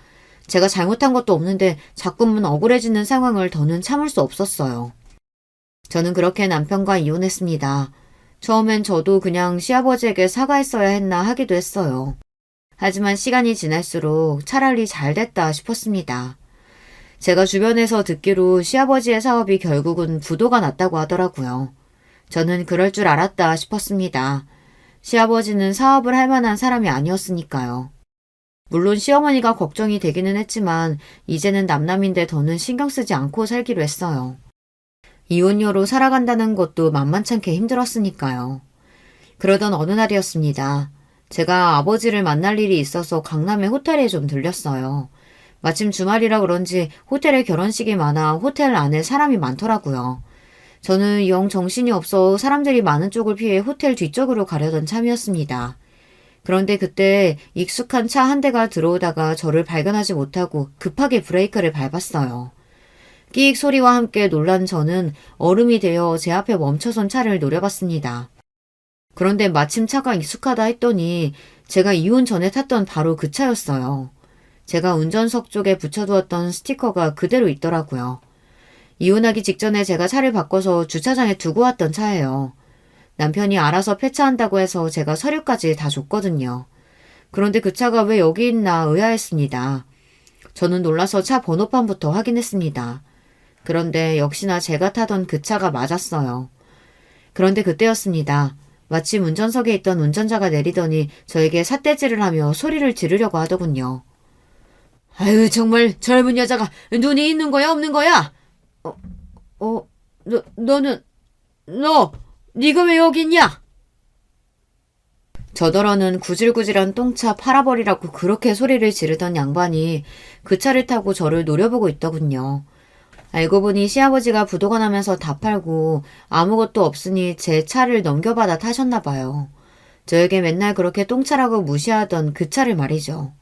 제가 잘못한 것도 없는데 자꾸만 억울해지는 상황을 더는 참을 수 없었어요. 저는 그렇게 남편과 이혼했습니다. 처음엔 저도 그냥 시아버지에게 사과했어야 했나 하기도 했어요. 하지만 시간이 지날수록 차라리 잘 됐다 싶었습니다. 제가 주변에서 듣기로 시아버지의 사업이 결국은 부도가 났다고 하더라고요. 저는 그럴 줄 알았다 싶었습니다. 시아버지는 사업을 할 만한 사람이 아니었으니까요. 물론 시어머니가 걱정이 되기는 했지만 이제는 남남인데 더는 신경 쓰지 않고 살기로 했어요. 이혼녀로 살아간다는 것도 만만찮게 힘들었으니까요. 그러던 어느 날이었습니다. 제가 아버지를 만날 일이 있어서 강남의 호텔에 좀 들렸어요. 마침 주말이라 그런지 호텔에 결혼식이 많아 호텔 안에 사람이 많더라고요. 저는 영 정신이 없어 사람들이 많은 쪽을 피해 호텔 뒤쪽으로 가려던 참이었습니다. 그런데 그때 익숙한 차 한 대가 들어오다가 저를 발견하지 못하고 급하게 브레이크를 밟았어요. 끼익 소리와 함께 놀란 저는 얼음이 되어 제 앞에 멈춰선 차를 노려봤습니다. 그런데 마침 차가 익숙하다 했더니 제가 이혼 전에 탔던 바로 그 차였어요. 제가 운전석 쪽에 붙여두었던 스티커가 그대로 있더라고요. 이혼하기 직전에 제가 차를 바꿔서 주차장에 두고 왔던 차예요. 남편이 알아서 폐차한다고 해서 제가 서류까지 다 줬거든요. 그런데 그 차가 왜 여기 있나 의아했습니다. 저는 놀라서 차 번호판부터 확인했습니다. 그런데 역시나 제가 타던 그 차가 맞았어요. 그런데 그때였습니다. 마침 운전석에 있던 운전자가 내리더니 저에게 삿대질을 하며 소리를 지르려고 하더군요. 아유, 정말 젊은 여자가 눈이 있는 거야, 없는 거야? 네가 왜 여기 있냐? 저더러는 구질구질한 똥차 팔아버리라고 그렇게 소리를 지르던 양반이 그 차를 타고 저를 노려보고 있더군요. 알고 보니 시아버지가 부도가 나면서 다 팔고 아무것도 없으니 제 차를 넘겨받아 타셨나 봐요. 저에게 맨날 그렇게 똥차라고 무시하던 그 차를 말이죠.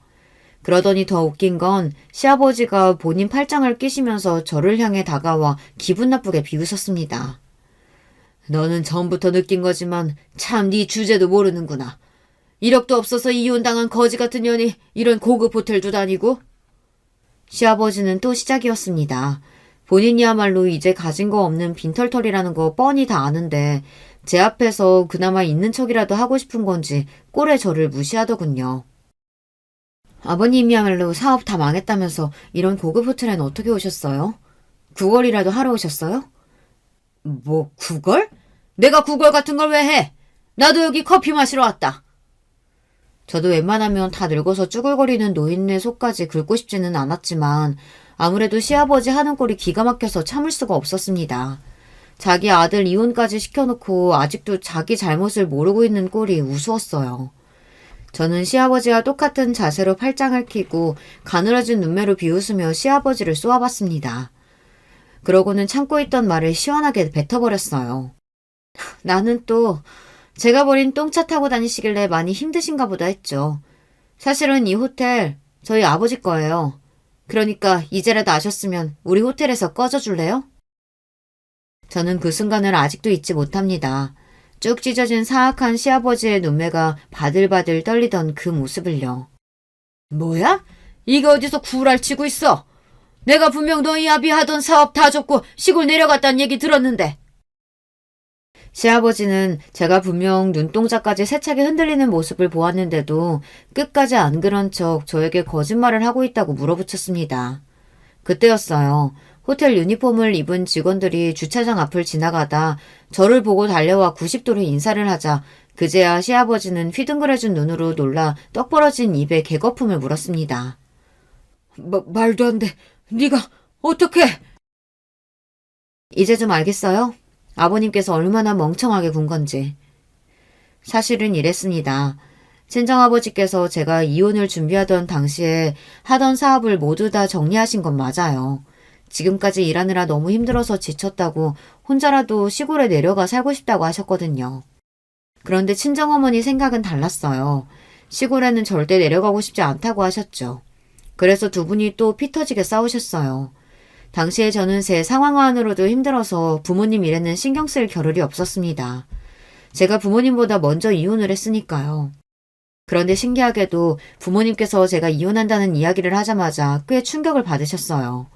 그러더니 더 웃긴 건 시아버지가 본인 팔짱을 끼시면서 저를 향해 다가와 기분 나쁘게 비웃었습니다. 너는 전부터 느낀 거지만 참 네 주제도 모르는구나. 1억도 없어서 이혼당한 거지 같은 년이 이런 고급 호텔도 다니고? 시아버지는 또 시작이었습니다. 본인이야말로 이제 가진 거 없는 빈털털이라는 거 뻔히 다 아는데 제 앞에서 그나마 있는 척이라도 하고 싶은 건지 꼴에 저를 무시하더군요. 아버님이야말로 사업 다 망했다면서 이런 고급 호텔엔 어떻게 오셨어요? 구걸이라도 하러 오셨어요? 뭐 구걸? 내가 구걸 같은 걸 왜 해? 나도 여기 커피 마시러 왔다. 저도 웬만하면 다 늙어서 쭈글거리는 노인네 속까지 긁고 싶지는 않았지만 아무래도 시아버지 하는 꼴이 기가 막혀서 참을 수가 없었습니다. 자기 아들 이혼까지 시켜놓고 아직도 자기 잘못을 모르고 있는 꼴이 우스웠어요. 저는 시아버지와 똑같은 자세로 팔짱을 끼고 가늘어진 눈매로 비웃으며 시아버지를 쏘아봤습니다. 그러고는 참고 있던 말을 시원하게 뱉어버렸어요. 나는 또 제가 버린 똥차 타고 다니시길래 많이 힘드신가 보다 했죠. 사실은 이 호텔 저희 아버지 거예요. 그러니까 이제라도 아셨으면 우리 호텔에서 꺼져줄래요? 저는 그 순간을 아직도 잊지 못합니다. 쭉 찢어진 사악한 시아버지의 눈매가 바들바들 떨리던 그 모습을요. 뭐야? 이거 어디서 구랄치고 있어? 내가 분명 너희 아비 하던 사업 다 접고 시골 내려갔다는 얘기 들었는데. 시아버지는 제가 분명 눈동자까지 세차게 흔들리는 모습을 보았는데도 끝까지 안 그런 척 저에게 거짓말을 하고 있다고 물어붙였습니다. 그때였어요. 호텔 유니폼을 입은 직원들이 주차장 앞을 지나가다 저를 보고 달려와 90도로 인사를 하자 그제야 시아버지는 휘둥그레진 눈으로 놀라 떡 벌어진 입에 개거품을 물었습니다. 말도 안 돼. 네가 어떻게? 이제 좀 알겠어요? 아버님께서 얼마나 멍청하게 군 건지. 사실은 이랬습니다. 친정아버지께서 제가 이혼을 준비하던 당시에 하던 사업을 모두 다 정리하신 건 맞아요. 지금까지 일하느라 너무 힘들어서 지쳤다고 혼자라도 시골에 내려가 살고 싶다고 하셨거든요. 그런데 친정어머니 생각은 달랐어요. 시골에는 절대 내려가고 싶지 않다고 하셨죠. 그래서 두 분이 또 피 터지게 싸우셨어요. 당시에 저는 제 상황만으로도 힘들어서 부모님 일에는 신경 쓸 겨를이 없었습니다. 제가 부모님보다 먼저 이혼을 했으니까요. 그런데 신기하게도 부모님께서 제가 이혼한다는 이야기를 하자마자 꽤 충격을 받으셨어요.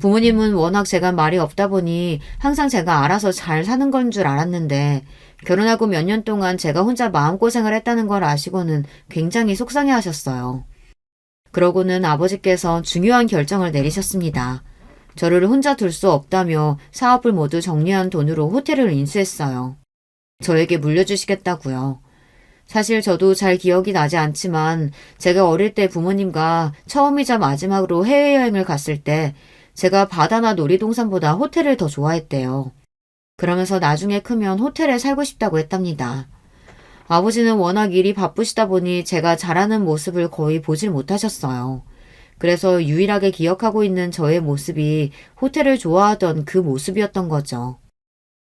부모님은 워낙 제가 말이 없다 보니 항상 제가 알아서 잘 사는 건 줄 알았는데 결혼하고 몇 년 동안 제가 혼자 마음고생을 했다는 걸 아시고는 굉장히 속상해 하셨어요. 그러고는 아버지께서 중요한 결정을 내리셨습니다. 저를 혼자 둘 수 없다며 사업을 모두 정리한 돈으로 호텔을 인수했어요. 저에게 물려주시겠다고요. 사실 저도 잘 기억이 나지 않지만 제가 어릴 때 부모님과 처음이자 마지막으로 해외여행을 갔을 때 제가 바다나 놀이동산보다 호텔을 더 좋아했대요. 그러면서 나중에 크면 호텔에 살고 싶다고 했답니다. 아버지는 워낙 일이 바쁘시다 보니 제가 잘하는 모습을 거의 보질 못하셨어요. 그래서 유일하게 기억하고 있는 저의 모습이 호텔을 좋아하던 그 모습이었던 거죠.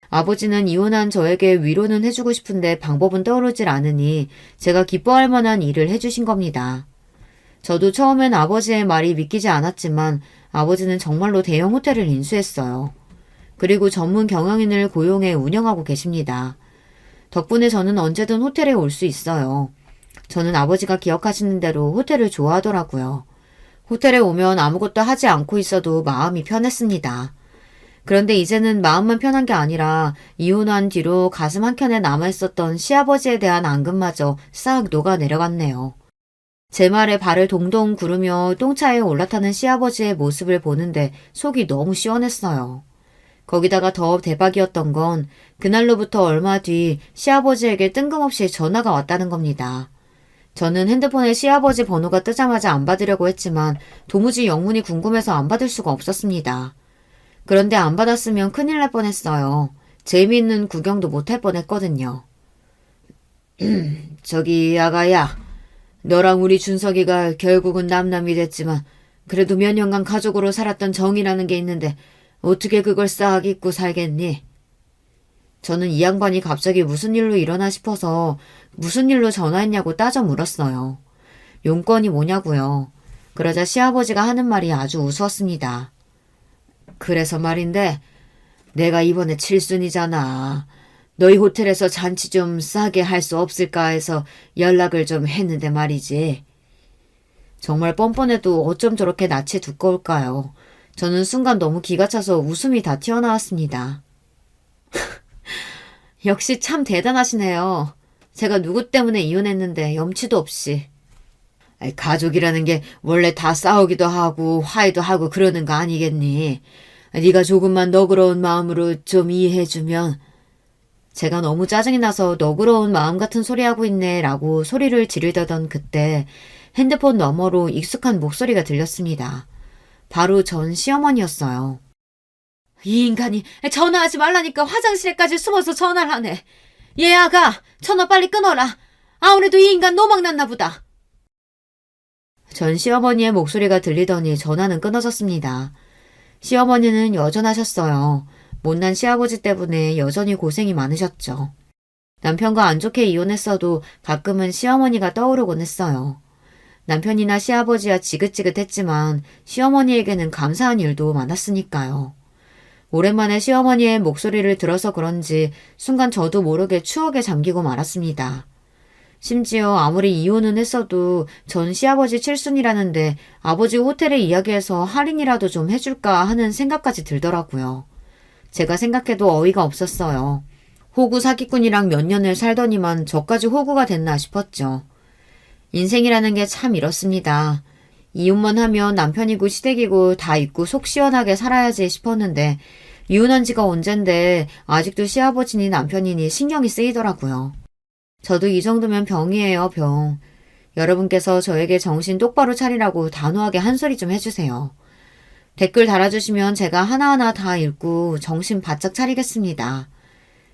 아버지는 이혼한 저에게 위로는 해주고 싶은데 방법은 떠오르질 않으니 제가 기뻐할 만한 일을 해주신 겁니다. 저도 처음엔 아버지의 말이 믿기지 않았지만 아버지는 정말로 대형 호텔을 인수했어요. 그리고 전문 경영인을 고용해 운영하고 계십니다. 덕분에 저는 언제든 호텔에 올 수 있어요. 저는 아버지가 기억하시는 대로 호텔을 좋아하더라고요. 호텔에 오면 아무것도 하지 않고 있어도 마음이 편했습니다. 그런데 이제는 마음만 편한 게 아니라 이혼한 뒤로 가슴 한켠에 남아있었던 시아버지에 대한 앙금마저 싹 녹아 내려갔네요. 제 말에 발을 동동 구르며 똥차에 올라타는 시아버지의 모습을 보는데 속이 너무 시원했어요. 거기다가 더 대박이었던 건 그날로부터 얼마 뒤 시아버지에게 뜬금없이 전화가 왔다는 겁니다. 저는 핸드폰에 시아버지 번호가 뜨자마자 안 받으려고 했지만 도무지 영문이 궁금해서 안 받을 수가 없었습니다. 그런데 안 받았으면 큰일 날 뻔했어요. 재미있는 구경도 못할 뻔했거든요. 저기 아가야, 너랑 우리 준석이가 결국은 남남이 됐지만 그래도 몇 년간 가족으로 살았던 정이라는 게 있는데 어떻게 그걸 싹 잊고 살겠니? 저는 이 양반이 갑자기 무슨 일로 일어나 싶어서 무슨 일로 전화했냐고 따져 물었어요. 용건이 뭐냐고요. 그러자 시아버지가 하는 말이 아주 우스웠습니다. 그래서 말인데 내가 이번에 칠순이잖아. 너희 호텔에서 잔치 좀 싸게 할 수 없을까 해서 연락을 좀 했는데 말이지. 정말 뻔뻔해도 어쩜 저렇게 낯이 두꺼울까요? 저는 순간 너무 기가 차서 웃음이 다 튀어나왔습니다. 역시 참 대단하시네요. 제가 누구 때문에 이혼했는데 염치도 없이. 가족이라는 게 원래 다 싸우기도 하고 화해도 하고 그러는 거 아니겠니? 네가 조금만 너그러운 마음으로 좀 이해해주면. 제가 너무 짜증이 나서 너그러운 마음 같은 소리하고 있네 라고 소리를 지르려던 그때 핸드폰 너머로 익숙한 목소리가 들렸습니다. 바로 전 시어머니였어요. 이 인간이 전화하지 말라니까 화장실에까지 숨어서 전화를 하네. 얘 아가, 전화 빨리 끊어라. 아무래도 이 인간 노망났나 보다. 전 시어머니의 목소리가 들리더니 전화는 끊어졌습니다. 시어머니는 여전하셨어요. 못난 시아버지 때문에 여전히 고생이 많으셨죠. 남편과 안 좋게 이혼했어도 가끔은 시어머니가 떠오르곤 했어요. 남편이나 시아버지야 지긋지긋했지만 시어머니에게는 감사한 일도 많았으니까요. 오랜만에 시어머니의 목소리를 들어서 그런지 순간 저도 모르게 추억에 잠기고 말았습니다. 심지어 아무리 이혼은 했어도 전 시아버지 칠순이라는데 아버지 호텔에 이야기해서 할인이라도 좀 해줄까 하는 생각까지 들더라고요. 제가 생각해도 어이가 없었어요. 호구 사기꾼이랑 몇 년을 살더니만 저까지 호구가 됐나 싶었죠. 인생이라는 게 참 이렇습니다. 이혼만 하면 남편이고 시댁이고 다 잊고 속 시원하게 살아야지 싶었는데 이혼한 지가 언젠데 아직도 시아버지니 남편이니 신경이 쓰이더라고요. 저도 이 정도면 병이에요, 병. 여러분께서 저에게 정신 똑바로 차리라고 단호하게 한 소리 좀 해주세요. 댓글 달아주시면 제가 하나하나 다 읽고 정신 바짝 차리겠습니다.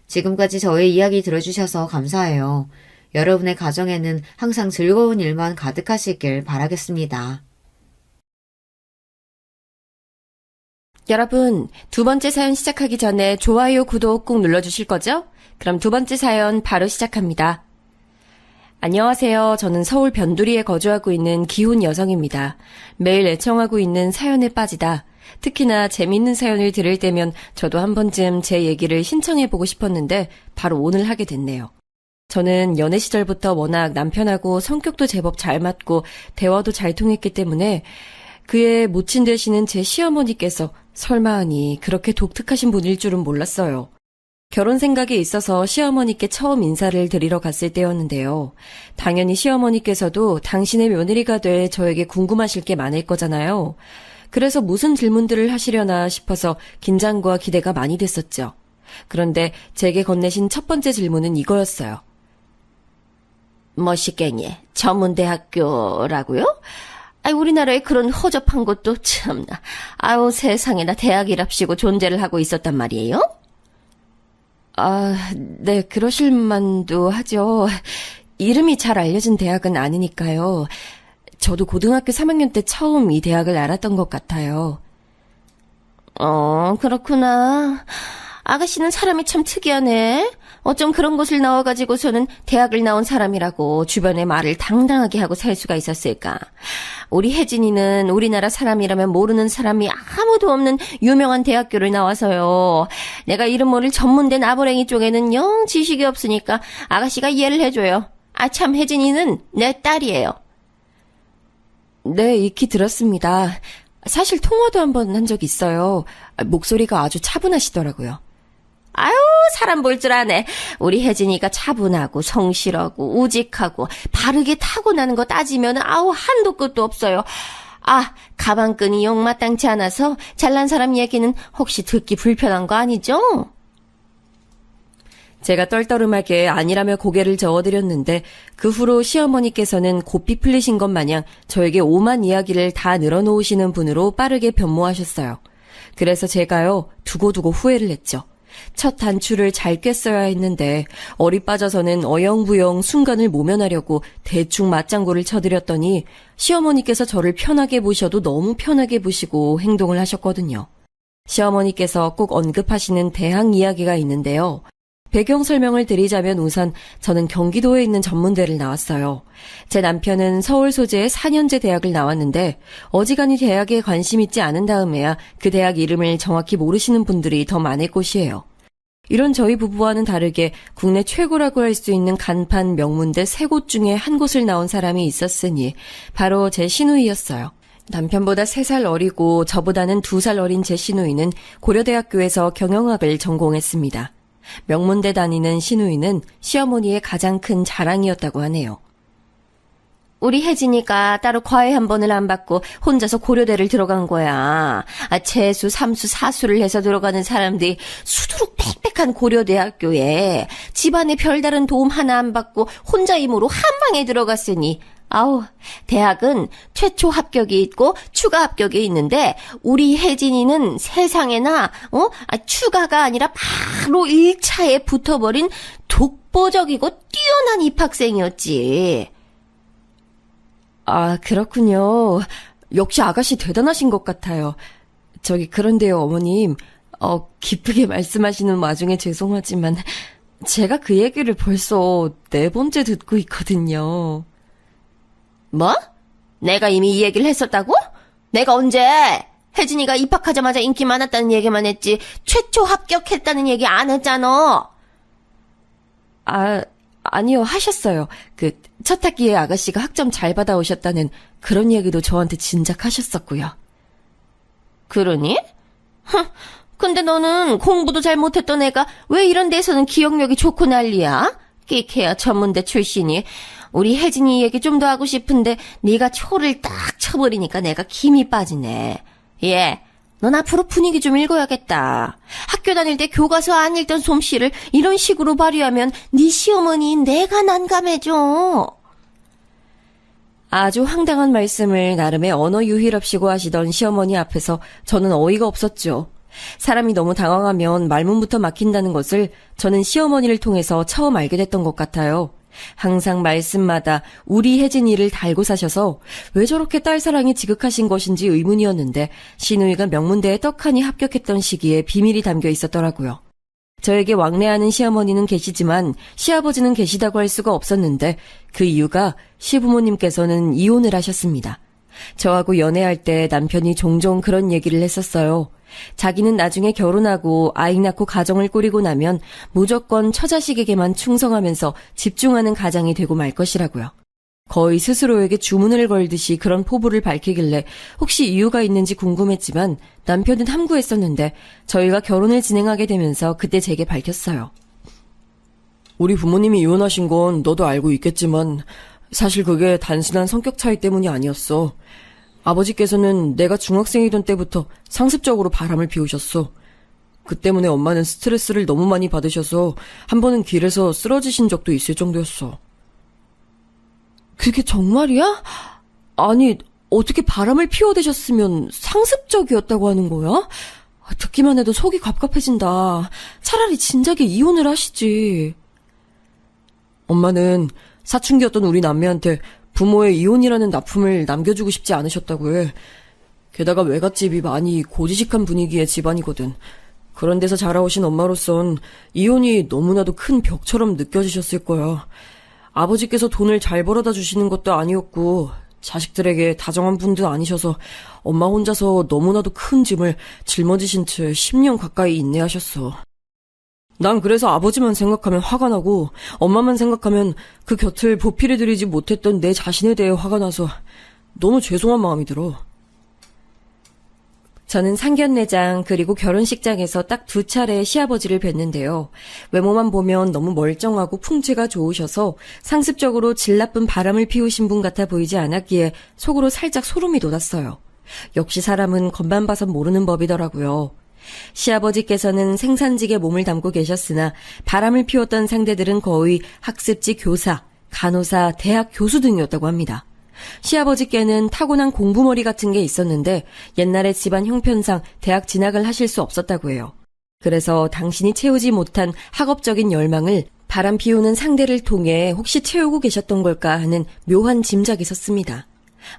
지금까지 저의 이야기 들어주셔서 감사해요. 여러분의 가정에는 항상 즐거운 일만 가득하시길 바라겠습니다. 여러분, 두 번째 사연 시작하기 전에 좋아요, 구독 꼭 눌러주실 거죠? 그럼 두 번째 사연 바로 시작합니다. 안녕하세요. 저는 서울 변두리에 거주하고 있는 기혼 여성입니다. 매일 애청하고 있는 사연에 빠지다. 특히나 재미있는 사연을 들을 때면 저도 한 번쯤 제 얘기를 신청해보고 싶었는데 바로 오늘 하게 됐네요. 저는 연애 시절부터 워낙 남편하고 성격도 제법 잘 맞고 대화도 잘 통했기 때문에 그의 모친 되시는 제 시어머니께서 설마하니 그렇게 독특하신 분일 줄은 몰랐어요. 결혼 생각이 있어서 시어머니께 처음 인사를 드리러 갔을 때였는데요. 당연히 시어머니께서도 당신의 며느리가 될 저에게 궁금하실 게 많을 거잖아요. 그래서 무슨 질문들을 하시려나 싶어서 긴장과 기대가 많이 됐었죠. 그런데 제게 건네신 첫 번째 질문은 이거였어요. 뭐시겠니? 전문대학교라고요? 우리나라에 그런 허접한 곳도 참나. 세상에나 대학이랍시고 존재를 하고 있었단 말이에요? 네, 그러실 만도 하죠. 이름이 잘 알려진 대학은 아니니까요. 저도 고등학교 3학년 때 처음 이 대학을 알았던 것 같아요. 그렇구나. 아가씨는 사람이 참 특이하네. 어쩜 그런 곳을 나와가지고서는 대학을 나온 사람이라고 주변에 말을 당당하게 하고 살 수가 있었을까. 우리 혜진이는 우리나라 사람이라면 모르는 사람이 아무도 없는 유명한 대학교를 나와서요. 내가 이름 모를 전문대 나부랭이 쪽에는 영 지식이 없으니까 아가씨가 이해를 해줘요. 참 혜진이는 내 딸이에요. 네, 익히 들었습니다. 사실 통화도 한번 한 적 있어요. 목소리가 아주 차분하시더라고요. 아유, 사람 볼 줄 아네. 우리 혜진이가 차분하고 성실하고 우직하고 바르게 타고나는 거 따지면 아우 한도 끝도 없어요. 아, 가방끈이 용마땅치 않아서 잘난 사람 얘기는 혹시 듣기 불편한 거 아니죠? 제가 떨떠름하게 아니라며 고개를 저어드렸는데 그 후로 시어머니께서는 고삐 풀리신 것 마냥 저에게 오만 이야기를 다 늘어놓으시는 분으로 빠르게 변모하셨어요. 그래서 제가요 두고두고 후회를 했죠. 첫 단추를 잘 꿰써야 했는데 어리 빠져서는 어영부영 순간을 모면하려고 대충 맞장구를 쳐드렸더니 시어머니께서 저를 편하게 보셔도 너무 편하게 보시고 행동을 하셨거든요. 시어머니께서 꼭 언급하시는 대학 이야기가 있는데요. 배경 설명을 드리자면 우선 저는 경기도에 있는 전문대를 나왔어요. 제 남편은 서울 소재의 4년제 대학을 나왔는데 어지간히 대학에 관심 있지 않은 다음에야 그 대학 이름을 정확히 모르시는 분들이 더 많을 것이에요. 이런 저희 부부와는 다르게 국내 최고라고 할 수 있는 간판 명문대 3곳 중에 한 곳을 나온 사람이 있었으니 바로 제 시누이였어요. 남편보다 3살 어리고 저보다는 2살 어린 제 시누이는 고려대학교에서 경영학을 전공했습니다. 명문대 다니는 시누이는 시어머니의 가장 큰 자랑이었다고 하네요. 우리 혜진이가 따로 과외 한 번을 안 받고 혼자서 고려대를 들어간 거야. 재수, 삼수, 사수를 해서 들어가는 사람들이 수두룩 빽빽한 고려대학교에 집안에 별다른 도움 하나 안 받고 혼자 힘으로 한 방에 들어갔으니 아우, 대학은 최초 합격이 있고 추가 합격이 있는데 우리 혜진이는 세상에나 추가가 아니라 바로 1차에 붙어버린 독보적이고 뛰어난 입학생이었지. 아, 그렇군요. 역시 아가씨 대단하신 것 같아요. 그런데요, 어머님. 기쁘게 말씀하시는 와중에 죄송하지만 제가 그 얘기를 벌써 4번째 듣고 있거든요. 뭐? 내가 이미 이 얘기를 했었다고? 내가 언제? 혜진이가 입학하자마자 인기 많았다는 얘기만 했지 최초 합격했다는 얘기 안 했잖아. 아니요, 하셨어요. 첫 학기에 아가씨가 학점 잘 받아오셨다는 그런 얘기도 저한테 진작 하셨었고요. 그러니? 근데 너는 공부도 잘 못했던 애가 왜 이런 데서는 기억력이 좋고 난리야? 끼케야 전문대 출신이. 우리 혜진이 얘기 좀 더 하고 싶은데 네가 초를 딱 쳐버리니까 내가 김이 빠지네. 예, 넌 앞으로 분위기 좀 읽어야겠다. 학교 다닐 때 교과서 안 읽던 솜씨를 이런 식으로 발휘하면 네 시어머니인 내가 난감해져. 아주 황당한 말씀을 나름의 언어 유희랍시고 하시던 시어머니 앞에서 저는 어이가 없었죠. 사람이 너무 당황하면 말문부터 막힌다는 것을 저는 시어머니를 통해서 처음 알게 됐던 것 같아요. 항상 말씀마다 우리 혜진이를 달고 사셔서 왜 저렇게 딸 사랑이 지극하신 것인지 의문이었는데 시누이가 명문대에 떡하니 합격했던 시기에 비밀이 담겨 있었더라고요. 저에게 왕래하는 시어머니는 계시지만 시아버지는 계시다고 할 수가 없었는데 그 이유가 시부모님께서는 이혼을 하셨습니다. 저하고 연애할 때 남편이 종종 그런 얘기를 했었어요. 자기는 나중에 결혼하고 아이 낳고 가정을 꾸리고 나면 무조건 처자식에게만 충성하면서 집중하는 가장이 되고 말 것이라고요. 거의 스스로에게 주문을 걸듯이 그런 포부를 밝히길래 혹시 이유가 있는지 궁금했지만 남편은 함구했었는데 저희가 결혼을 진행하게 되면서 그때 제게 밝혔어요. 우리 부모님이 이혼하신 건 너도 알고 있겠지만 사실 그게 단순한 성격 차이 때문이 아니었어. 아버지께서는 내가 중학생이던 때부터 상습적으로 바람을 피우셨어. 그 때문에 엄마는 스트레스를 너무 많이 받으셔서 한 번은 길에서 쓰러지신 적도 있을 정도였어. 그게 정말이야? 아니, 어떻게 바람을 피워대셨으면 상습적이었다고 하는 거야? 듣기만 해도 속이 갑갑해진다. 차라리 진작에 이혼을 하시지. 엄마는 사춘기였던 우리 남매한테 부모의 이혼이라는 납품을 남겨주고 싶지 않으셨다고 해. 게다가 외갓집이 많이 고지식한 분위기의 집안이거든. 그런 데서 자라오신 엄마로선 이혼이 너무나도 큰 벽처럼 느껴지셨을 거야. 아버지께서 돈을 잘 벌어다 주시는 것도 아니었고 자식들에게 다정한 분도 아니셔서 엄마 혼자서 너무나도 큰 짐을 짊어지신 채 10년 가까이 인내하셨어. 난 그래서 아버지만 생각하면 화가 나고 엄마만 생각하면 그 곁을 보필해드리지 못했던 내 자신에 대해 화가 나서 너무 죄송한 마음이 들어. 저는 상견례장 그리고 결혼식장에서 딱 2차례 시아버지를 뵀는데요. 외모만 보면 너무 멀쩡하고 풍채가 좋으셔서 상습적으로 질 나쁜 바람을 피우신 분 같아 보이지 않았기에 속으로 살짝 소름이 돋았어요. 역시 사람은 겉만 봐선 모르는 법이더라고요. 시아버지께서는 생산직에 몸을 담고 계셨으나 바람을 피웠던 상대들은 거의 학습지 교사, 간호사, 대학 교수 등이었다고 합니다. 시아버지께는 타고난 공부머리 같은 게 있었는데 옛날에 집안 형편상 대학 진학을 하실 수 없었다고 해요. 그래서 당신이 채우지 못한 학업적인 열망을 바람 피우는 상대를 통해 혹시 채우고 계셨던 걸까 하는 묘한 짐작이 섰습니다.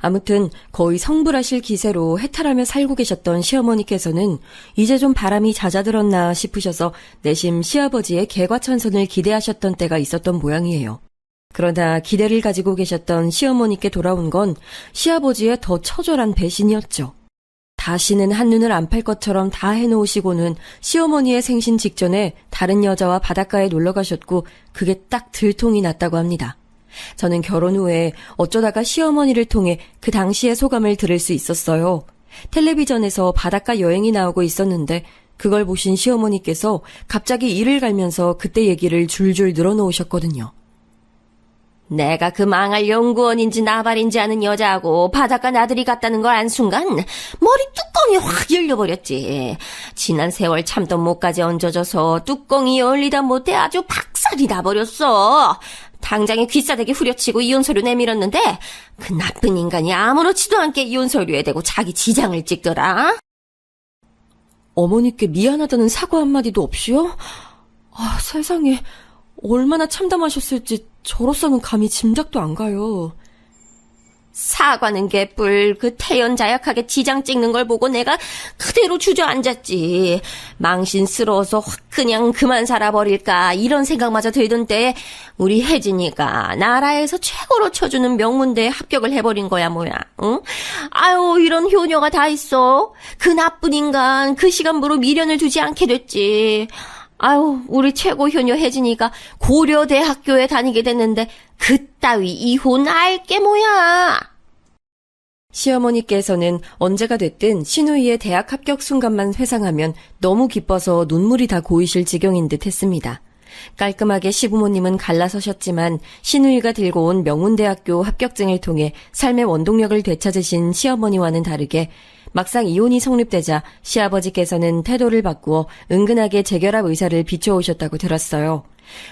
아무튼 거의 성불하실 기세로 해탈하며 살고 계셨던 시어머니께서는 이제 좀 바람이 잦아들었나 싶으셔서 내심 시아버지의 개과천선을 기대하셨던 때가 있었던 모양이에요. 그러나 기대를 가지고 계셨던 시어머니께 돌아온 건 시아버지의 더 처절한 배신이었죠. 다시는 한눈을 안 팔 것처럼 다 해놓으시고는 시어머니의 생신 직전에 다른 여자와 바닷가에 놀러 가셨고 그게 딱 들통이 났다고 합니다. 저는 결혼 후에 어쩌다가 시어머니를 통해 그 당시의 소감을 들을 수 있었어요. 텔레비전에서 바닷가 여행이 나오고 있었는데 그걸 보신 시어머니께서 갑자기 이를 갈면서 그때 얘기를 줄줄 늘어놓으셨거든요. 내가 그 망할 연구원인지 나발인지 아는 여자하고 바닷가 나들이 갔다는 걸 안 순간 머리 뚜껑이 확 열려버렸지. 지난 세월 참던 목까지 얹어져서 뚜껑이 열리다 못해 아주 박살이 나버렸어. 당장에 귀싸대기 후려치고 이혼서류 내밀었는데 그 나쁜 인간이 아무렇지도 않게 이혼서류에 대고 자기 지장을 찍더라. 어머니께 미안하다는 사과 한마디도 없이요? 아, 세상에 얼마나 참담하셨을지 저로서는 감히 짐작도 안 가요. 사과는 개뿔. 그 태연자약하게 지장 찍는 걸 보고 내가 그대로 주저앉았지. 망신스러워서 확 그냥 그만 살아버릴까 이런 생각마저 들던 때 우리 혜진이가 나라에서 최고로 쳐주는 명문대에 합격을 해버린 거야 뭐야. 응? 아유, 이런 효녀가 다 있어. 그 나쁜 인간 그 시간부로 미련을 두지 않게 됐지. 아유, 우리 최고 효녀 혜진이가 고려대학교에 다니게 됐는데 그따위 이혼 알게 뭐야. 시어머니께서는 언제가 됐든 신우이의 대학 합격 순간만 회상하면 너무 기뻐서 눈물이 다 고이실 지경인 듯 했습니다. 깔끔하게 시부모님은 갈라서셨지만 신우이가 들고 온 명문대학교 합격증을 통해 삶의 원동력을 되찾으신 시어머니와는 다르게 막상 이혼이 성립되자 시아버지께서는 태도를 바꾸어 은근하게 재결합 의사를 비춰오셨다고 들었어요.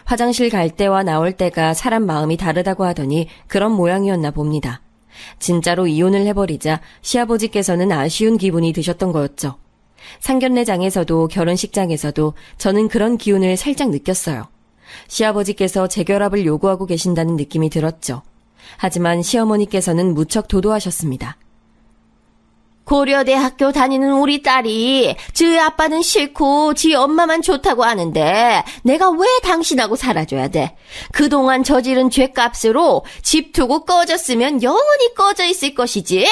화장실 갈 때와 나올 때가 사람 마음이 다르다고 하더니 그런 모양이었나 봅니다. 진짜로 이혼을 해버리자 시아버지께서는 아쉬운 기분이 드셨던 거였죠. 상견례장에서도 결혼식장에서도 저는 그런 기운을 살짝 느꼈어요. 시아버지께서 재결합을 요구하고 계신다는 느낌이 들었죠. 하지만 시어머니께서는 무척 도도하셨습니다. 고려대학교 다니는 우리 딸이 지 아빠는 싫고 지 엄마만 좋다고 하는데 내가 왜 당신하고 살아줘야 돼? 그동안 저지른 죄값으로 집 두고 꺼졌으면 영원히 꺼져 있을 것이지.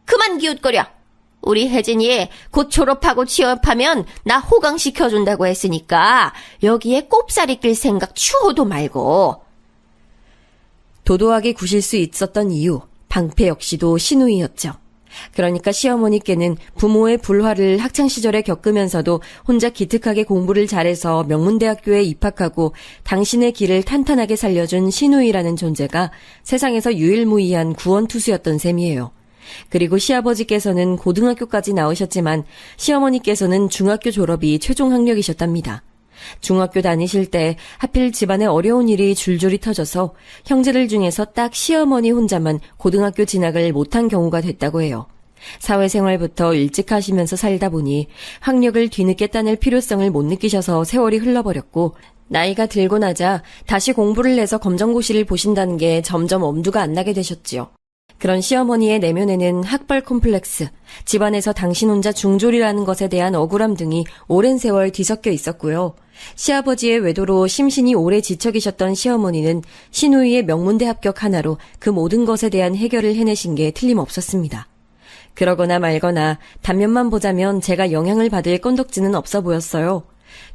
그만 기웃거려. 우리 혜진이 곧 졸업하고 취업하면 나 호강시켜준다고 했으니까 여기에 꼽사리 낄 생각 추호도 말고. 도도하게 구실 수 있었던 이유, 방패 역시도 신우이였죠. 그러니까 시어머니께는 부모의 불화를 학창시절에 겪으면서도 혼자 기특하게 공부를 잘해서 명문대학교에 입학하고 당신의 길을 탄탄하게 살려준 신우이라는 존재가 세상에서 유일무이한 구원투수였던 셈이에요. 그리고 시아버지께서는 고등학교까지 나오셨지만 시어머니께서는 중학교 졸업이 최종 학력이셨답니다. 중학교 다니실 때 하필 집안에 어려운 일이 줄줄이 터져서 형제들 중에서 딱 시어머니 혼자만 고등학교 진학을 못한 경우가 됐다고 해요. 사회생활부터 일찍 하시면서 살다 보니 학력을 뒤늦게 따낼 필요성을 못 느끼셔서 세월이 흘러버렸고 나이가 들고 나자 다시 공부를 해서 검정고시를 보신다는 게 점점 엄두가 안 나게 되셨지요. 그런 시어머니의 내면에는 학벌 콤플렉스, 집안에서 당신 혼자 중졸이라는 것에 대한 억울함 등이 오랜 세월 뒤섞여 있었고요. 시아버지의 외도로 심신이 오래 지쳐 계셨던 시어머니는 신우이의 명문대 합격 하나로 그 모든 것에 대한 해결을 해내신 게 틀림없었습니다. 그러거나 말거나 단면만 보자면 제가 영향을 받을 건덕지는 없어 보였어요.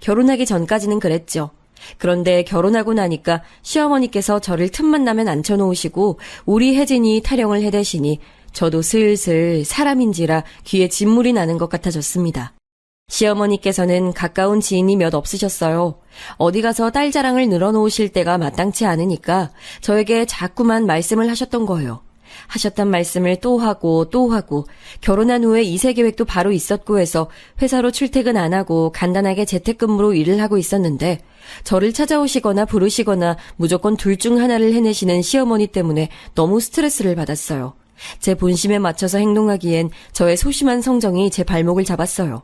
결혼하기 전까지는 그랬죠. 그런데 결혼하고 나니까 시어머니께서 저를 틈만 나면 앉혀놓으시고 우리 혜진이 타령을 해대시니 저도 슬슬 사람인지라 귀에 진물이 나는 것 같아졌습니다. 시어머니께서는 가까운 지인이 몇 없으셨어요. 어디 가서 딸 자랑을 늘어놓으실 때가 마땅치 않으니까 저에게 자꾸만 말씀을 하셨던 거예요. 하셨던 말씀을 또 하고 결혼한 후에 2세 계획도 바로 있었고 해서 회사로 출퇴근 안 하고 간단하게 재택근무로 일을 하고 있었는데 저를 찾아오시거나 부르시거나 무조건 둘 중 하나를 해내시는 시어머니 때문에 너무 스트레스를 받았어요. 제 본심에 맞춰서 행동하기엔 저의 소심한 성정이 제 발목을 잡았어요.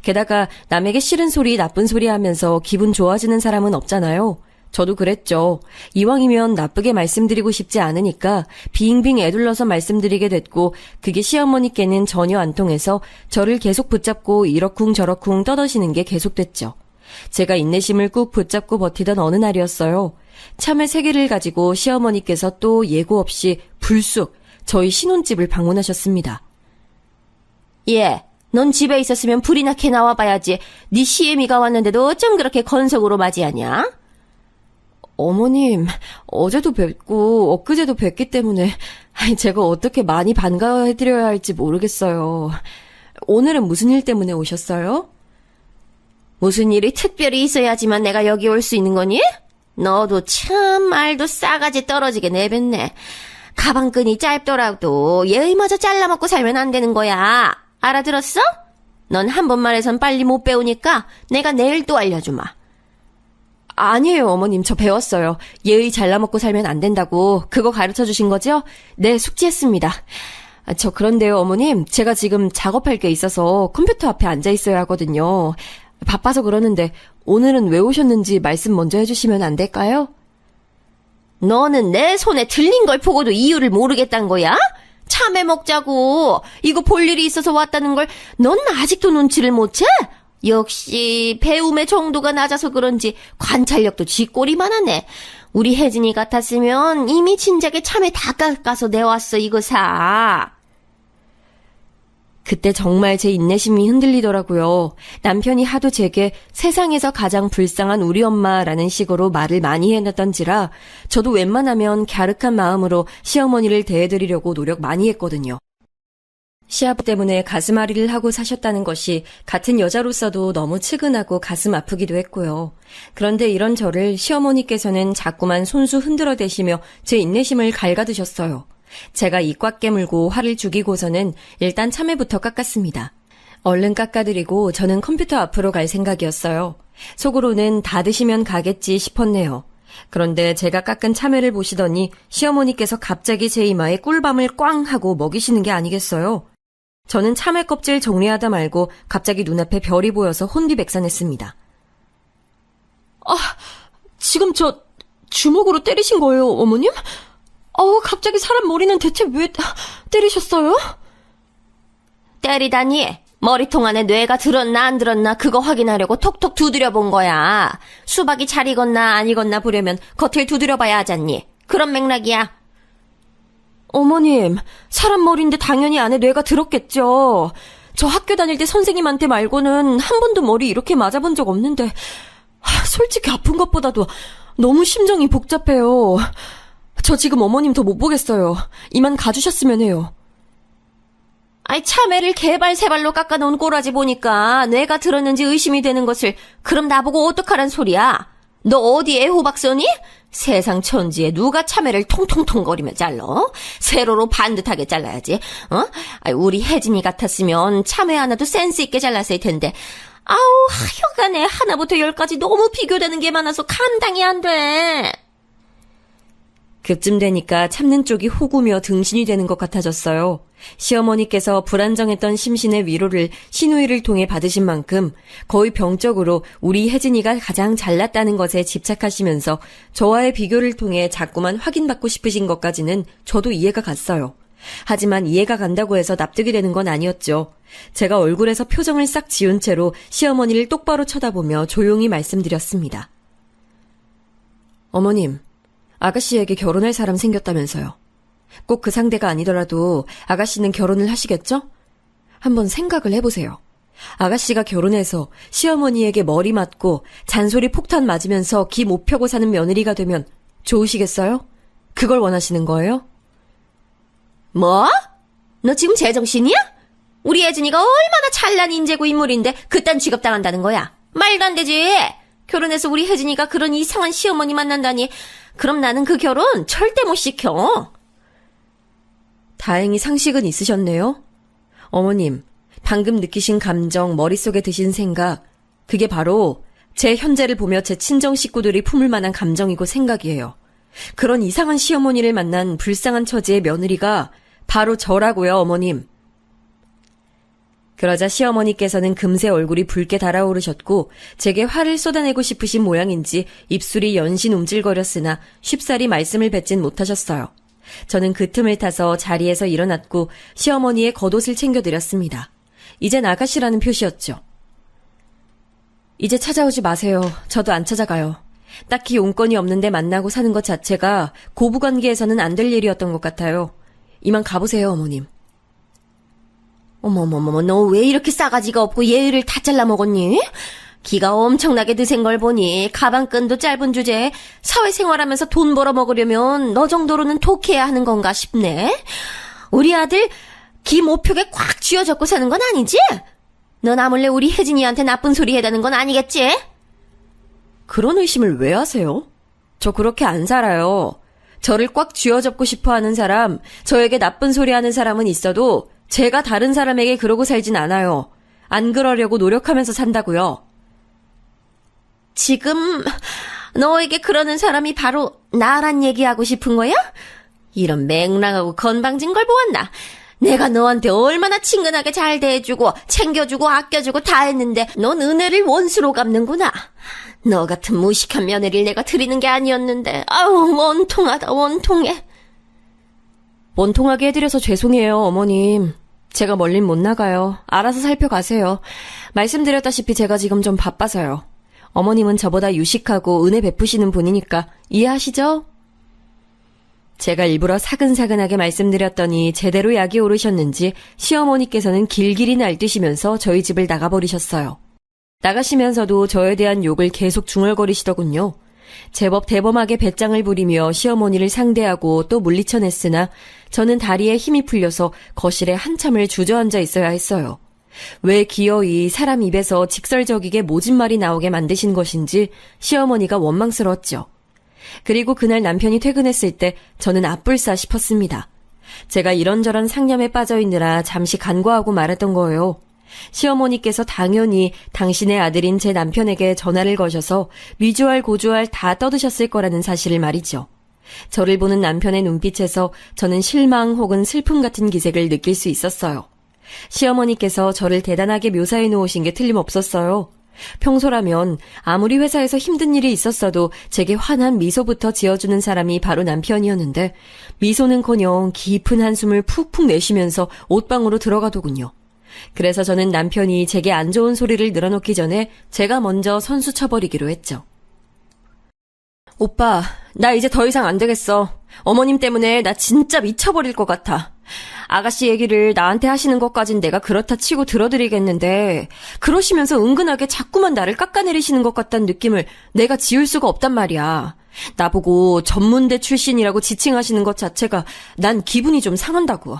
게다가 남에게 싫은 소리, 나쁜 소리 하면서 기분 좋아지는 사람은 없잖아요. 저도 그랬죠. 이왕이면 나쁘게 말씀드리고 싶지 않으니까 빙빙 애둘러서 말씀드리게 됐고 그게 시어머니께는 전혀 안 통해서 저를 계속 붙잡고 이러쿵 저러쿵 떠드시는 게 계속됐죠. 제가 인내심을 꾹 붙잡고 버티던 어느 날이었어요. 참외 3개를 가지고 시어머니께서 또 예고 없이 불쑥 저희 신혼집을 방문하셨습니다. 예, 넌 집에 있었으면 불이나 캐 나와봐야지. 네 시애미가 왔는데도 어쩜 그렇게 건석으로 맞이하냐? 어머님, 어제도 뵙고 엊그제도 뵙기 때문에 제가 어떻게 많이 반가워해드려야 할지 모르겠어요. 오늘은 무슨 일 때문에 오셨어요? 무슨 일이 특별히 있어야지만 내가 여기 올 수 있는 거니? 너도 참 말도 싸가지 떨어지게 내뱉네. 가방끈이 짧더라도 예의마저 잘라먹고 살면 안 되는 거야. 알아들었어? 넌 한 번 말해선 빨리 못 배우니까 내가 내일 또 알려주마. 아니에요, 어머님. 저 배웠어요. 예의 잘라먹고 살면 안 된다고. 그거 가르쳐 주신 거죠? 네, 숙지했습니다. 저 그런데요, 어머님. 제가 지금 작업할 게 있어서 컴퓨터 앞에 앉아 있어야 하거든요. 바빠서 그러는데 오늘은 왜 오셨는지 말씀 먼저 해주시면 안 될까요? 너는 내 손에 들린 걸 보고도 이유를 모르겠단 거야? 참외 먹자고. 이거 볼 일이 있어서 왔다는 걸 넌 아직도 눈치를 못 채? 역시 배움의 정도가 낮아서 그런지 관찰력도 쥐꼬리만 하네. 우리 혜진이 같았으면 이미 진작에 참외 다 깎아서 내왔어 이거 사. 그때 정말 제 인내심이 흔들리더라고요. 남편이 하도 제게 세상에서 가장 불쌍한 우리 엄마라는 식으로 말을 많이 해놨던지라 저도 웬만하면 갸륵한 마음으로 시어머니를 대해드리려고 노력 많이 했거든요. 시아버 때문에 가슴앓이를 하고 사셨다는 것이 같은 여자로서도 너무 측은하고 가슴 아프기도 했고요. 그런데 이런 저를 시어머니께서는 자꾸만 손수 흔들어대시며 제 인내심을 갉아드셨어요. 제가 입 꽉 깨물고 화를 죽이고서는 일단 참외부터 깎았습니다. 얼른 깎아드리고 저는 컴퓨터 앞으로 갈 생각이었어요. 속으로는 다 드시면 가겠지 싶었네요. 그런데 제가 깎은 참외를 보시더니 시어머니께서 갑자기 제 이마에 꿀밤을 꽝 하고 먹이시는 게 아니겠어요? 저는 참외 껍질 정리하다 말고 갑자기 눈앞에 별이 보여서 혼비백산했습니다. 지금 저 주먹으로 때리신 거예요, 어머님? 갑자기 사람 머리는 대체 왜 때리셨어요? 때리다니 머리통 안에 뇌가 들었나 안 들었나 그거 확인하려고 톡톡 두드려 본 거야. 수박이 잘 익었나 안 익었나 보려면 겉을 두드려 봐야 하잖니. 그런 맥락이야. 어머님, 사람 머리인데 당연히 안에 뇌가 들었겠죠. 저 학교 다닐 때 선생님한테 말고는 한 번도 머리 이렇게 맞아본 적 없는데 솔직히 아픈 것보다도 너무 심정이 복잡해요. 저 지금 어머님 더 못 보겠어요. 이만 가주셨으면 해요. 아이 참외를 개발세발로 깎아놓은 꼬라지 보니까 뇌가 들었는지 의심이 되는 것을 그럼 나보고 어떡하란 소리야? 너 어디 애호박 써니? 세상 천지에 누가 참외를 통통통거리며 잘라? 세로로 반듯하게 잘라야지. 아이, 우리 혜진이 같았으면 참외 하나도 센스 있게 잘랐을 텐데. 아우 하여간에 하나부터 10까지 너무 비교되는 게 많아서 감당이 안 돼. 그쯤 되니까 참는 쪽이 호구며 등신이 되는 것 같아졌어요. 시어머니께서 불안정했던 심신의 위로를 시누이를 통해 받으신 만큼 거의 병적으로 우리 혜진이가 가장 잘났다는 것에 집착하시면서 저와의 비교를 통해 자꾸만 확인받고 싶으신 것까지는 저도 이해가 갔어요. 하지만 이해가 간다고 해서 납득이 되는 건 아니었죠. 제가 얼굴에서 표정을 싹 지운 채로 시어머니를 똑바로 쳐다보며 조용히 말씀드렸습니다. 어머님, 아가씨에게 결혼할 사람 생겼다면서요. 꼭 그 상대가 아니더라도 아가씨는 결혼을 하시겠죠? 한번 생각을 해보세요. 아가씨가 결혼해서 시어머니에게 머리 맞고 잔소리 폭탄 맞으면서 기 못 펴고 사는 며느리가 되면 좋으시겠어요? 그걸 원하시는 거예요? 뭐? 너 지금 제정신이야? 우리 혜진이가 얼마나 찬란 인재고 인물인데 그딴 취급당한다는 거야. 말도 안 되지. 결혼해서 우리 혜진이가 그런 이상한 시어머니 만난다니. 그럼 나는 그 결혼 절대 못 시켜. 다행히 상식은 있으셨네요. 어머님, 방금 느끼신 감정, 머릿속에 드신 생각, 그게 바로 제 현재를 보며 제 친정 식구들이 품을 만한 감정이고 생각이에요. 그런 이상한 시어머니를 만난 불쌍한 처지의 며느리가 바로 저라고요, 어머님. 그러자 시어머니께서는 금세 얼굴이 붉게 달아오르셨고 제게 화를 쏟아내고 싶으신 모양인지 입술이 연신 움찔거렸으나 쉽사리 말씀을 뱉진 못하셨어요. 저는 그 틈을 타서 자리에서 일어났고 시어머니의 겉옷을 챙겨드렸습니다. 이제 나가시라는 표시였죠. 이제 찾아오지 마세요. 저도 안 찾아가요. 딱히 용건이 없는데 만나고 사는 것 자체가 고부관계에서는 안 될 일이었던 것 같아요. 이만 가보세요, 어머님. 어머머머머, 너 왜 이렇게 싸가지가 없고 예의를 다 잘라먹었니? 기가 엄청나게 드센 걸 보니 가방끈도 짧은 주제에 사회생활하면서 돈 벌어먹으려면 너 정도로는 독해야 하는 건가 싶네. 우리 아들 기 모표게 꽉 쥐어잡고 사는 건 아니지? 넌 아물래 우리 혜진이한테 나쁜 소리 해다는 건 아니겠지? 그런 의심을 왜 하세요? 저 그렇게 안 살아요. 저를 꽉 쥐어잡고 싶어 하는 사람, 저에게 나쁜 소리 하는 사람은 있어도 제가 다른 사람에게 그러고 살진 않아요. 안 그러려고 노력하면서 산다고요. 지금 너에게 그러는 사람이 바로 나란 얘기하고 싶은 거야? 이런 맹랑하고 건방진 걸 보았나? 내가 너한테 얼마나 친근하게 잘 대해주고 챙겨주고 아껴주고 다 했는데 넌 은혜를 원수로 갚는구나. 너 같은 무식한 며느리를 내가 드리는 게 아니었는데 아우 원통하다 원통해. 원통하게 해드려서 죄송해요, 어머님. 제가 멀린 못 나가요. 알아서 살펴가세요. 말씀드렸다시피 제가 지금 좀 바빠서요. 어머님은 저보다 유식하고 은혜 베푸시는 분이니까 이해하시죠? 제가 일부러 사근사근하게 말씀드렸더니 제대로 약이 오르셨는지 시어머니께서는 길길이 날뛰시면서 저희 집을 나가버리셨어요. 나가시면서도 저에 대한 욕을 계속 중얼거리시더군요. 제법 대범하게 배짱을 부리며 시어머니를 상대하고 또 물리쳐냈으나 저는 다리에 힘이 풀려서 거실에 한참을 주저앉아 있어야 했어요. 왜 기어이 사람 입에서 직설적이게 모진 말이 나오게 만드신 것인지 시어머니가 원망스러웠죠. 그리고 그날 남편이 퇴근했을 때 저는 아뿔싸 싶었습니다. 제가 이런저런 상념에 빠져있느라 잠시 간과하고 말했던 거예요. 시어머니께서 당연히 당신의 아들인 제 남편에게 전화를 거셔서 미주알 고주알 다 떠드셨을 거라는 사실을 말이죠. 저를 보는 남편의 눈빛에서 저는 실망 혹은 슬픔 같은 기색을 느낄 수 있었어요. 시어머니께서 저를 대단하게 묘사해 놓으신 게 틀림없었어요. 평소라면 아무리 회사에서 힘든 일이 있었어도 제게 환한 미소부터 지어주는 사람이 바로 남편이었는데 미소는커녕 깊은 한숨을 푹푹 내쉬면서 옷방으로 들어가더군요. 그래서 저는 남편이 제게 안 좋은 소리를 늘어놓기 전에 제가 먼저 선수 쳐버리기로 했죠. 오빠, 나 이제 더 이상 안 되겠어. 어머님 때문에 나 진짜 미쳐버릴 것 같아. 아가씨 얘기를 나한테 하시는 것까진 내가 그렇다 치고 들어드리겠는데 그러시면서 은근하게 자꾸만 나를 깎아내리시는 것 같다는 느낌을 내가 지울 수가 없단 말이야. 나보고 전문대 출신이라고 지칭하시는 것 자체가 난 기분이 좀 상한다고.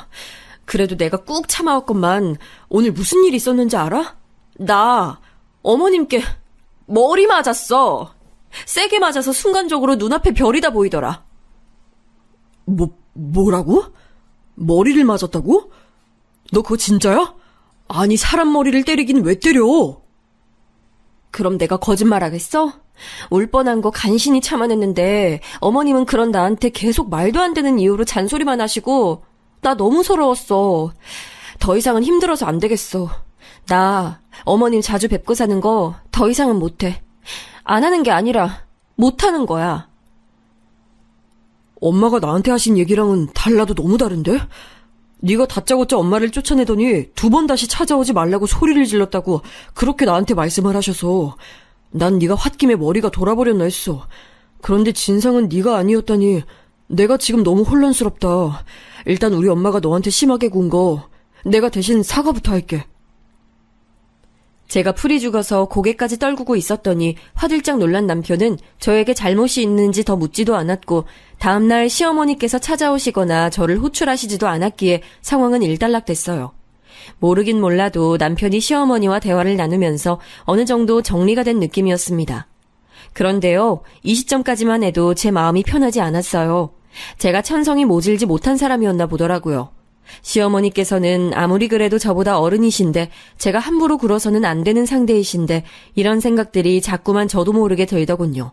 그래도 내가 꾹 참아왔건만 오늘 무슨 일이 있었는지 알아? 나 어머님께 머리 맞았어. 세게 맞아서 순간적으로 눈앞에 별이 다 보이더라. 뭐라고? 머리를 맞았다고? 너 그거 진짜야? 아니 사람 머리를 때리긴 왜 때려? 그럼 내가 거짓말하겠어? 울 뻔한 거 간신히 참아냈는데 어머님은 그런 나한테 계속 말도 안 되는 이유로 잔소리만 하시고 나 너무 서러웠어. 더 이상은 힘들어서 안 되겠어. 나 어머님 자주 뵙고 사는 거 더 이상은 못해. 안 하는 게 아니라 못하는 거야. 엄마가 나한테 하신 얘기랑은 달라도 너무 다른데? 네가 다짜고짜 엄마를 쫓아내더니 2번 다시 찾아오지 말라고 소리를 질렀다고 그렇게 나한테 말씀을 하셔서 난 네가 홧김에 머리가 돌아버렸나 했어. 그런데 진상은 네가 아니었다니 내가 지금 너무 혼란스럽다. 일단 우리 엄마가 너한테 심하게 군 거 내가 대신 사과부터 할게. 제가 풀이 죽어서 고개까지 떨구고 있었더니 화들짝 놀란 남편은 저에게 잘못이 있는지 더 묻지도 않았고 다음날 시어머니께서 찾아오시거나 저를 호출하시지도 않았기에 상황은 일단락됐어요. 모르긴 몰라도 남편이 시어머니와 대화를 나누면서 어느 정도 정리가 된 느낌이었습니다. 그런데요, 이 시점까지만 해도 제 마음이 편하지 않았어요. 제가 천성이 모질지 못한 사람이었나 보더라고요. 시어머니께서는 아무리 그래도 저보다 어른이신데 제가 함부로 굴어서는 안 되는 상대이신데 이런 생각들이 자꾸만 저도 모르게 들더군요.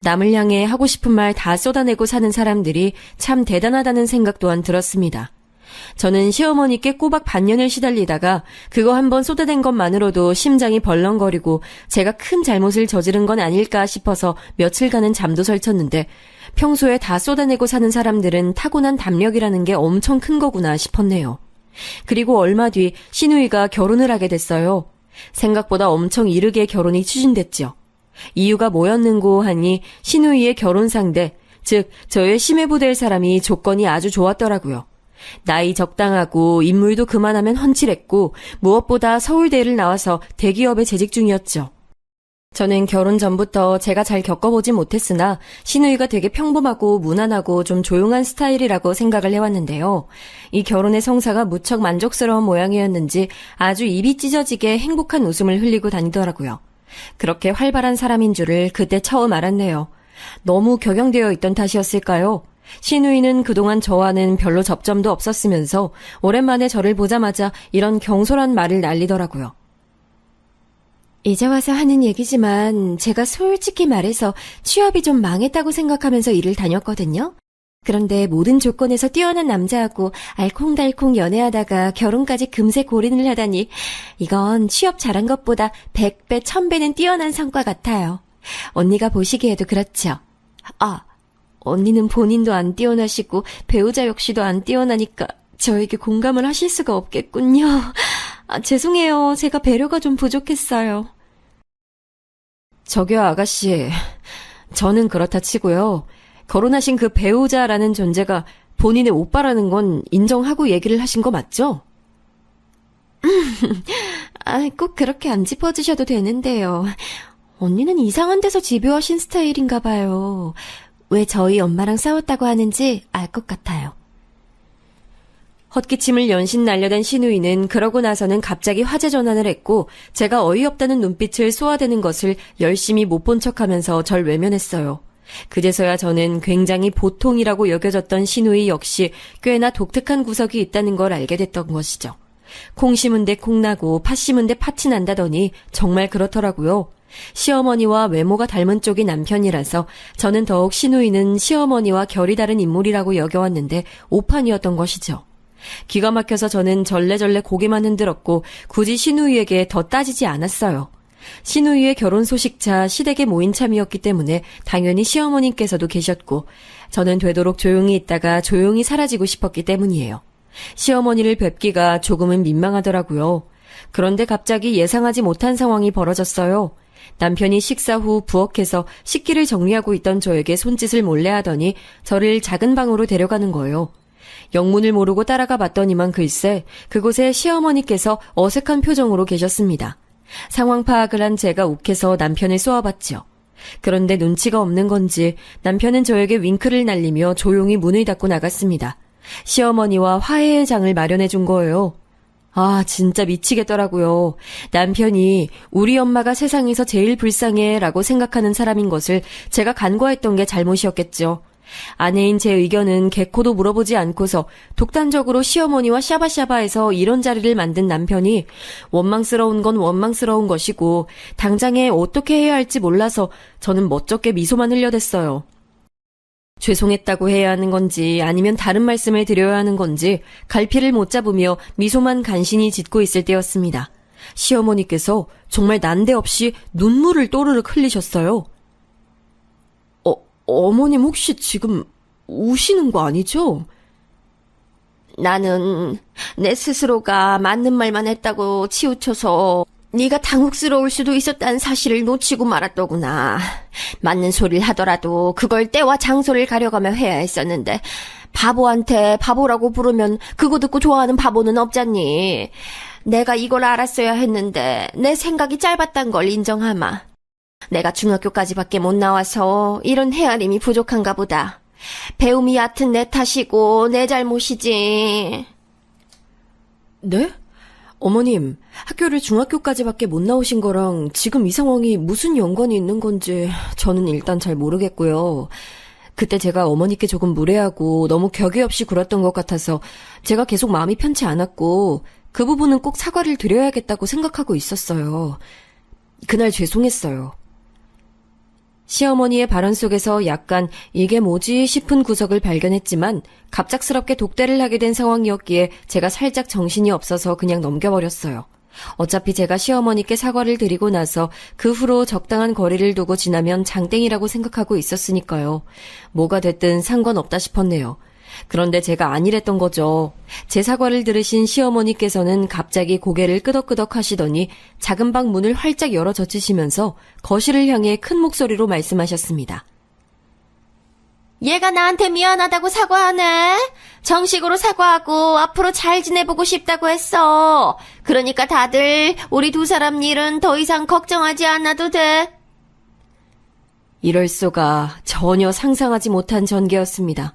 남을 향해 하고 싶은 말 다 쏟아내고 사는 사람들이 참 대단하다는 생각 또한 들었습니다. 저는 시어머니께 꼬박 반년을 시달리다가 그거 한번 쏟아낸 것만으로도 심장이 벌렁거리고 제가 큰 잘못을 저지른 건 아닐까 싶어서 며칠간은 잠도 설쳤는데 평소에 다 쏟아내고 사는 사람들은 타고난 담력이라는 게 엄청 큰 거구나 싶었네요. 그리고 얼마 뒤 시누이가 결혼을 하게 됐어요. 생각보다 엄청 이르게 결혼이 추진됐죠. 이유가 뭐였는고 하니 시누이의 결혼 상대, 즉 저의 시매부 될 사람이 조건이 아주 좋았더라고요. 나이 적당하고 인물도 그만하면 훤칠했고 무엇보다 서울대를 나와서 대기업에 재직 중이었죠. 저는 결혼 전부터 제가 잘 겪어보지 못했으나 시누이가 되게 평범하고 무난하고 좀 조용한 스타일이라고 생각을 해왔는데요. 이 결혼의 성사가 무척 만족스러운 모양이었는지 아주 입이 찢어지게 행복한 웃음을 흘리고 다니더라고요. 그렇게 활발한 사람인 줄을 그때 처음 알았네요. 너무 격양되어 있던 탓이었을까요? 시누이는 그동안 저와는 별로 접점도 없었으면서 오랜만에 저를 보자마자 이런 경솔한 말을 날리더라고요. 이제 와서 하는 얘기지만 제가 솔직히 말해서 취업이 좀 망했다고 생각하면서 일을 다녔거든요. 그런데 모든 조건에서 뛰어난 남자하고 알콩달콩 연애하다가 결혼까지 금세 골인을 하다니 이건 취업 잘한 것보다 100배, 1000배는 뛰어난 성과 같아요. 언니가 보시기에도 그렇죠. 언니는 본인도 안 뛰어나시고 배우자 역시도 안 뛰어나니까 저에게 공감을 하실 수가 없겠군요. 죄송해요. 제가 배려가 좀 부족했어요. 저기요, 아가씨. 저는 그렇다 치고요. 결혼하신 그 배우자라는 존재가 본인의 오빠라는 건 인정하고 얘기를 하신 거 맞죠? 꼭 그렇게 안 짚어주셔도 되는데요. 언니는 이상한 데서 집요하신 스타일인가 봐요. 왜 저희 엄마랑 싸웠다고 하는지 알 것 같아요. 헛기침을 연신 날려댄 시누이는 그러고 나서는 갑자기 화제 전환을 했고 제가 어이없다는 눈빛을 쏘아대는 것을 열심히 못 본 척하면서 절 외면했어요. 그제서야 저는 굉장히 보통이라고 여겨졌던 시누이 역시 꽤나 독특한 구석이 있다는 걸 알게 됐던 것이죠. 콩 심은 데 콩 나고 팥 심은 데 팥이 난다더니 정말 그렇더라고요. 시어머니와 외모가 닮은 쪽이 남편이라서 저는 더욱 시누이는 시어머니와 결이 다른 인물이라고 여겨왔는데 오판이었던 것이죠. 기가 막혀서 저는 절레절레 고개만 흔들었고 굳이 시누이에게 더 따지지 않았어요. 시누이의 결혼 소식차 시댁에 모인 참이었기 때문에 당연히 시어머님께서도 계셨고 저는 되도록 조용히 있다가 조용히 사라지고 싶었기 때문이에요. 시어머니를 뵙기가 조금은 민망하더라고요. 그런데 갑자기 예상하지 못한 상황이 벌어졌어요. 남편이 식사 후 부엌에서 식기를 정리하고 있던 저에게 손짓을 몰래 하더니 저를 작은 방으로 데려가는 거예요. 영문을 모르고 따라가 봤더니만 글쎄 그곳에 시어머니께서 어색한 표정으로 계셨습니다. 상황 파악을 한 제가 욱해서 남편을 쏘아봤죠. 그런데 눈치가 없는 건지 남편은 저에게 윙크를 날리며 조용히 문을 닫고 나갔습니다. 시어머니와 화해의 장을 마련해 준 거예요. 진짜 미치겠더라고요. 남편이 우리 엄마가 세상에서 제일 불쌍해 라고 생각하는 사람인 것을 제가 간과했던 게 잘못이었겠죠. 아내인 제 의견은 개코도 물어보지 않고서 독단적으로 시어머니와 샤바샤바해서 이런 자리를 만든 남편이 원망스러운 건 원망스러운 것이고 당장에 어떻게 해야 할지 몰라서 저는 멋쩍게 미소만 흘려댔어요. 죄송했다고 해야 하는 건지 아니면 다른 말씀을 드려야 하는 건지 갈피를 못 잡으며 미소만 간신히 짓고 있을 때였습니다. 시어머니께서 정말 난데없이 눈물을 또르륵 흘리셨어요. 어머님 혹시 지금 우시는 거 아니죠? 나는 내 스스로가 맞는 말만 했다고 치우쳐서 네가 당혹스러울 수도 있었다는 사실을 놓치고 말았더구나. 맞는 소리를 하더라도 그걸 때와 장소를 가려가며 해야 했었는데 바보한테 바보라고 부르면 그거 듣고 좋아하는 바보는 없잖니. 내가 이걸 알았어야 했는데 내 생각이 짧았단 걸 인정하마. 내가 중학교까지밖에 못 나와서 이런 헤아림이 부족한가 보다. 배움이 얕은 내 탓이고 내 잘못이지. 네? 어머님, 학교를 중학교까지밖에 못 나오신 거랑 지금 이 상황이 무슨 연관이 있는 건지 저는 일단 잘 모르겠고요. 그때 제가 어머니께 조금 무례하고 너무 격의 없이 굴었던 것 같아서 제가 계속 마음이 편치 않았고 그 부분은 꼭 사과를 드려야겠다고 생각하고 있었어요. 그날 죄송했어요. 시어머니의 발언 속에서 약간 이게 뭐지 싶은 구석을 발견했지만 갑작스럽게 독대를 하게 된 상황이었기에 제가 살짝 정신이 없어서 그냥 넘겨버렸어요. 어차피 제가 시어머니께 사과를 드리고 나서 그 후로 적당한 거리를 두고 지나면 장땡이라고 생각하고 있었으니까요. 뭐가 됐든 상관없다 싶었네요. 그런데 제가 아니랬던 거죠. 제 사과를 들으신 시어머니께서는 갑자기 고개를 끄덕끄덕 하시더니 작은 방 문을 활짝 열어 젖히시면서 거실을 향해 큰 목소리로 말씀하셨습니다. 얘가 나한테 미안하다고 사과하네. 정식으로 사과하고 앞으로 잘 지내보고 싶다고 했어. 그러니까 다들 우리 두 사람 일은 더 이상 걱정하지 않아도 돼. 이럴 수가 전혀 상상하지 못한 전개였습니다.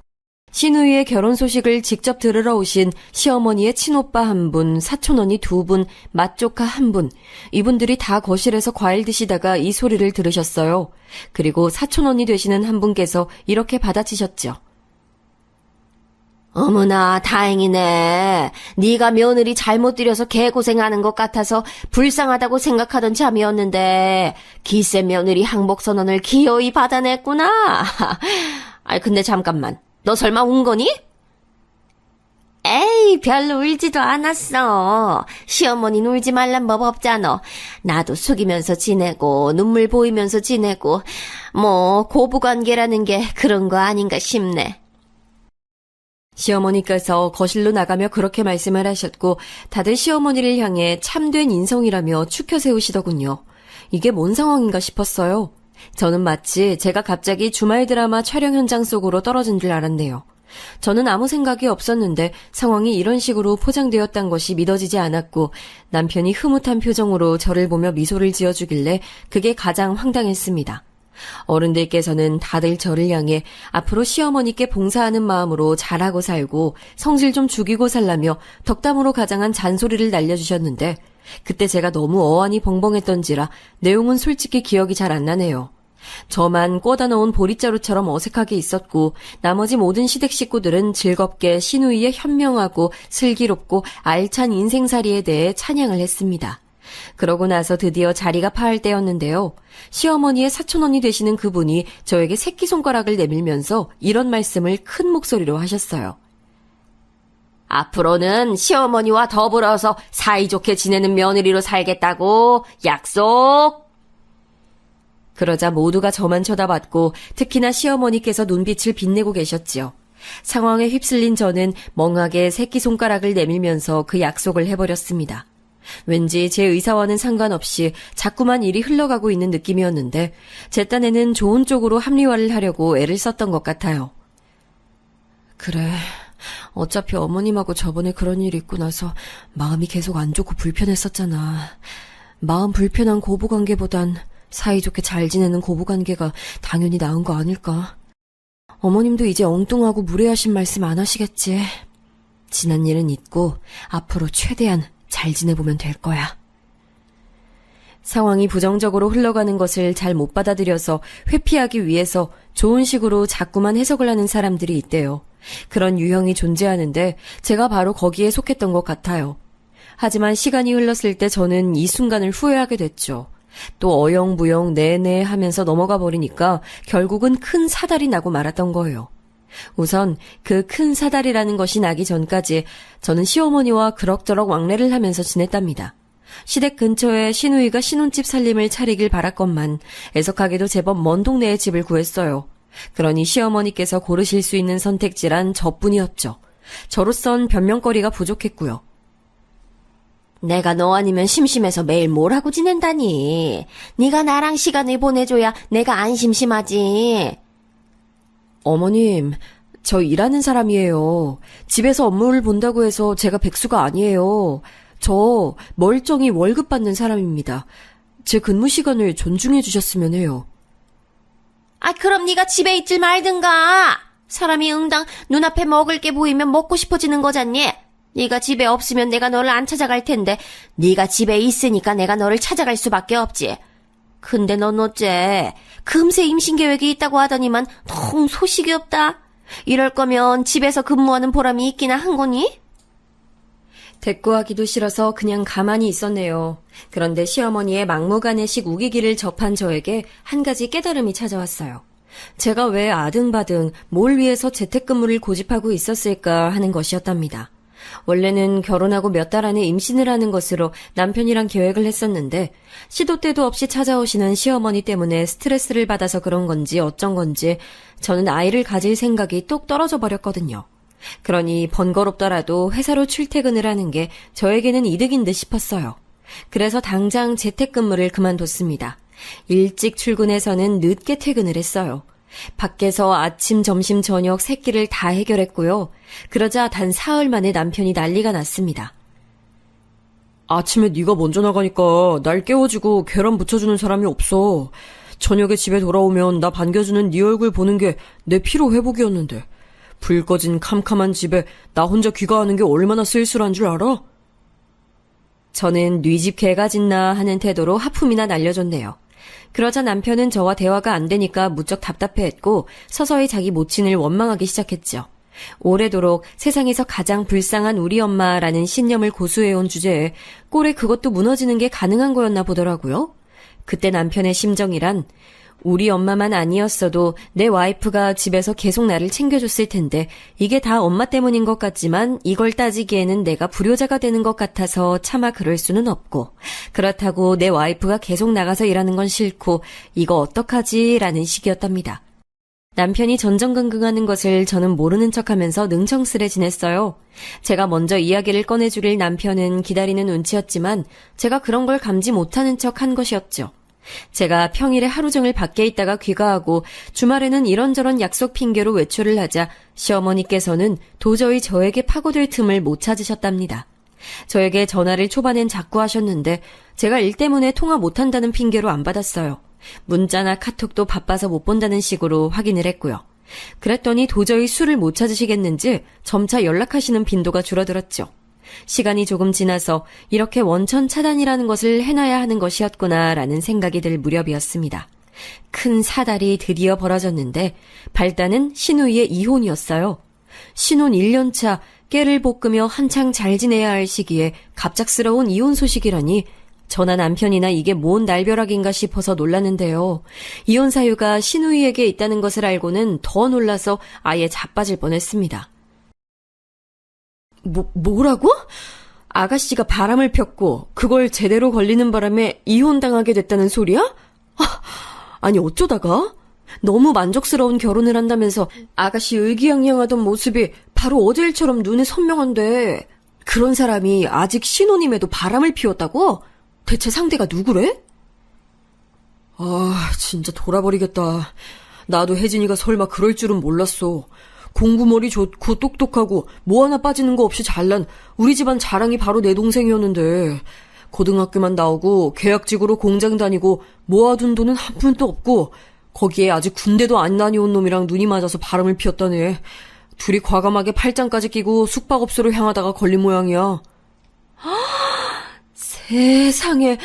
신우이의 결혼 소식을 직접 들으러 오신 시어머니의 친오빠 한 분, 사촌언니 두 분, 맏조카 한 분, 이분들이 다 거실에서 과일 드시다가 이 소리를 들으셨어요. 그리고 사촌언니 되시는 한 분께서 이렇게 받아치셨죠. 어머나 다행이네. 네가 며느리 잘못 들여서 개고생하는 것 같아서 불쌍하다고 생각하던 참이었는데 기세 며느리 항복선언을 기어이 받아냈구나. 아이 근데 잠깐만. 너 설마 운 거니? 에이, 별로 울지도 않았어. 시어머니는 울지 말란 법 없잖아. 나도 숙이면서 지내고 눈물 보이면서 지내고 뭐 고부관계라는 게 그런 거 아닌가 싶네. 시어머니께서 거실로 나가며 그렇게 말씀을 하셨고 다들 시어머니를 향해 참된 인성이라며 추켜 세우시더군요. 이게 뭔 상황인가 싶었어요. 저는 마치 제가 갑자기 주말 드라마 촬영 현장 속으로 떨어진 줄 알았네요. 저는 아무 생각이 없었는데 상황이 이런 식으로 포장되었단 것이 믿어지지 않았고 남편이 흐뭇한 표정으로 저를 보며 미소를 지어주길래 그게 가장 황당했습니다. 어른들께서는 다들 저를 향해 앞으로 시어머니께 봉사하는 마음으로 잘하고 살고 성질 좀 죽이고 살라며 덕담으로 가장한 잔소리를 날려주셨는데 그때 제가 너무 어안이 벙벙했던지라 내용은 솔직히 기억이 잘 안 나네요. 저만 꽂아 넣은 보릿자루처럼 어색하게 있었고 나머지 모든 시댁 식구들은 즐겁게 시누이의 현명하고 슬기롭고 알찬 인생살이에 대해 찬양을 했습니다. 그러고 나서 드디어 자리가 파할 때였는데요. 시어머니의 사촌언니 되시는 그분이 저에게 새끼손가락을 내밀면서 이런 말씀을 큰 목소리로 하셨어요. 앞으로는 시어머니와 더불어서 사이좋게 지내는 며느리로 살겠다고 약속! 그러자 모두가 저만 쳐다봤고 특히나 시어머니께서 눈빛을 빛내고 계셨지요. 상황에 휩쓸린 저는 멍하게 새끼손가락을 내밀면서 그 약속을 해버렸습니다. 왠지 제 의사와는 상관없이 자꾸만 일이 흘러가고 있는 느낌이었는데 제 딴에는 좋은 쪽으로 합리화를 하려고 애를 썼던 것 같아요. 그래, 어차피 어머님하고 저번에 그런 일이 있고 나서 마음이 계속 안 좋고 불편했었잖아. 마음 불편한 고부관계보단 사이좋게 잘 지내는 고부관계가 당연히 나은 거 아닐까. 어머님도 이제 엉뚱하고 무례하신 말씀 안 하시겠지. 지난 일은 잊고 앞으로 최대한 잘 지내보면 될 거야. 상황이 부정적으로 흘러가는 것을 잘 못 받아들여서 회피하기 위해서 좋은 식으로 자꾸만 해석을 하는 사람들이 있대요. 그런 유형이 존재하는데 제가 바로 거기에 속했던 것 같아요. 하지만 시간이 흘렀을 때 저는 이 순간을 후회하게 됐죠. 또 어영부영 네네 하면서 넘어가 버리니까 결국은 큰 사달이 나고 말았던 거예요. 우선 그 큰 사달이라는 것이 나기 전까지 저는 시어머니와 그럭저럭 왕래를 하면서 지냈답니다. 시댁 근처에 시누이가 신혼집 살림을 차리길 바랐건만 애석하게도 제법 먼 동네에 집을 구했어요. 그러니 시어머니께서 고르실 수 있는 선택지란 저뿐이었죠. 저로선 변명거리가 부족했고요. 내가 너 아니면 심심해서 매일 뭘 하고 지낸다니. 네가 나랑 시간을 보내줘야 내가 안 심심하지. 어머님, 저 일하는 사람이에요. 집에서 업무를 본다고 해서 제가 백수가 아니에요. 저 멀쩡히 월급 받는 사람입니다. 제 근무 시간을 존중해 주셨으면 해요. 그럼 네가 집에 있질 말든가. 사람이 응당 눈앞에 먹을 게 보이면 먹고 싶어지는 거잖니. 네가 집에 없으면 내가 너를 안 찾아갈 텐데 네가 집에 있으니까 내가 너를 찾아갈 수밖에 없지. 근데 넌 어째 금세 임신 계획이 있다고 하더니만 너무 소식이 없다. 이럴 거면 집에서 근무하는 보람이 있기나 한 거니? 대꾸하기도 싫어서 그냥 가만히 있었네요. 그런데 시어머니의 막무가내식 우기기를 접한 저에게 한 가지 깨달음이 찾아왔어요. 제가 왜 아등바등 뭘 위해서 재택근무를 고집하고 있었을까 하는 것이었답니다. 원래는 결혼하고 몇 달 안에 임신을 하는 것으로 남편이랑 계획을 했었는데 시도 때도 없이 찾아오시는 시어머니 때문에 스트레스를 받아서 그런 건지 어쩐 건지 저는 아이를 가질 생각이 뚝 떨어져 버렸거든요. 그러니 번거롭더라도 회사로 출퇴근을 하는 게 저에게는 이득인 듯 싶었어요. 그래서 당장 재택근무를 그만뒀습니다. 일찍 출근해서는 늦게 퇴근을 했어요. 밖에서 아침, 점심, 저녁 세 끼를 다 해결했고요. 그러자 단 사흘 만에 남편이 난리가 났습니다. 아침에 네가 먼저 나가니까 날 깨워주고 계란 부쳐주는 사람이 없어. 저녁에 집에 돌아오면 나 반겨주는 네 얼굴 보는 게 내 피로 회복이었는데 불 꺼진 캄캄한 집에 나 혼자 귀가하는 게 얼마나 쓸쓸한 줄 알아? 저는 네 집 개가 짖나 하는 태도로 하품이나 날려줬네요. 그러자 남편은 저와 대화가 안 되니까 무척 답답해했고 서서히 자기 모친을 원망하기 시작했죠. 오래도록 세상에서 가장 불쌍한 우리 엄마라는 신념을 고수해온 주제에 꼴에 그것도 무너지는 게 가능한 거였나 보더라고요. 그때 남편의 심정이란 우리 엄마만 아니었어도 내 와이프가 집에서 계속 나를 챙겨줬을 텐데 이게 다 엄마 때문인 것 같지만 이걸 따지기에는 내가 불효자가 되는 것 같아서 차마 그럴 수는 없고 그렇다고 내 와이프가 계속 나가서 일하는 건 싫고 이거 어떡하지? 라는 식이었답니다. 남편이 전전긍긍하는 것을 저는 모르는 척하면서 능청스레 지냈어요. 제가 먼저 이야기를 꺼내주길 남편은 기다리는 눈치였지만 제가 그런 걸 감지 못하는 척 한 것이었죠. 제가 평일에 하루 종일 밖에 있다가 귀가하고 주말에는 이런저런 약속 핑계로 외출을 하자 시어머니께서는 도저히 저에게 파고들 틈을 못 찾으셨답니다. 저에게 전화를 초반엔 자꾸 하셨는데 제가 일 때문에 통화 못한다는 핑계로 안 받았어요. 문자나 카톡도 바빠서 못 본다는 식으로 확인을 했고요. 그랬더니 도저히 수를 못 찾으시겠는지 점차 연락하시는 빈도가 줄어들었죠. 시간이 조금 지나서 이렇게 원천 차단이라는 것을 해놔야 하는 것이었구나라는 생각이 들 무렵이었습니다. 큰 사달이 드디어 벌어졌는데 발단은 신우이의 이혼이었어요. 신혼 1년차 깨를 볶으며 한창 잘 지내야 할 시기에 갑작스러운 이혼 소식이라니 저나 남편이나 이게 뭔 날벼락인가 싶어서 놀랐는데요. 이혼 사유가 신우이에게 있다는 것을 알고는 더 놀라서 아예 자빠질 뻔했습니다. 뭐라고? 아가씨가 바람을 폈고 그걸 제대로 걸리는 바람에 이혼당하게 됐다는 소리야? 아니 어쩌다가? 너무 만족스러운 결혼을 한다면서 아가씨 의기양양하던 모습이 바로 어제일처럼 눈에 선명한데 그런 사람이 아직 신혼임에도 바람을 피웠다고? 대체 상대가 누구래? 진짜 돌아버리겠다. 나도 혜진이가 설마 그럴 줄은 몰랐어. 공부머리 좋고 똑똑하고 뭐 하나 빠지는 거 없이 잘난 우리 집안 자랑이 바로 내 동생이었는데 고등학교만 나오고 계약직으로 공장 다니고 모아둔 돈은 한 푼도 없고 거기에 아직 군대도 안 다녀온 놈이랑 눈이 맞아서 바람을 피웠다네. 둘이 과감하게 팔짱까지 끼고 숙박업소로 향하다가 걸린 모양이야. 세상에.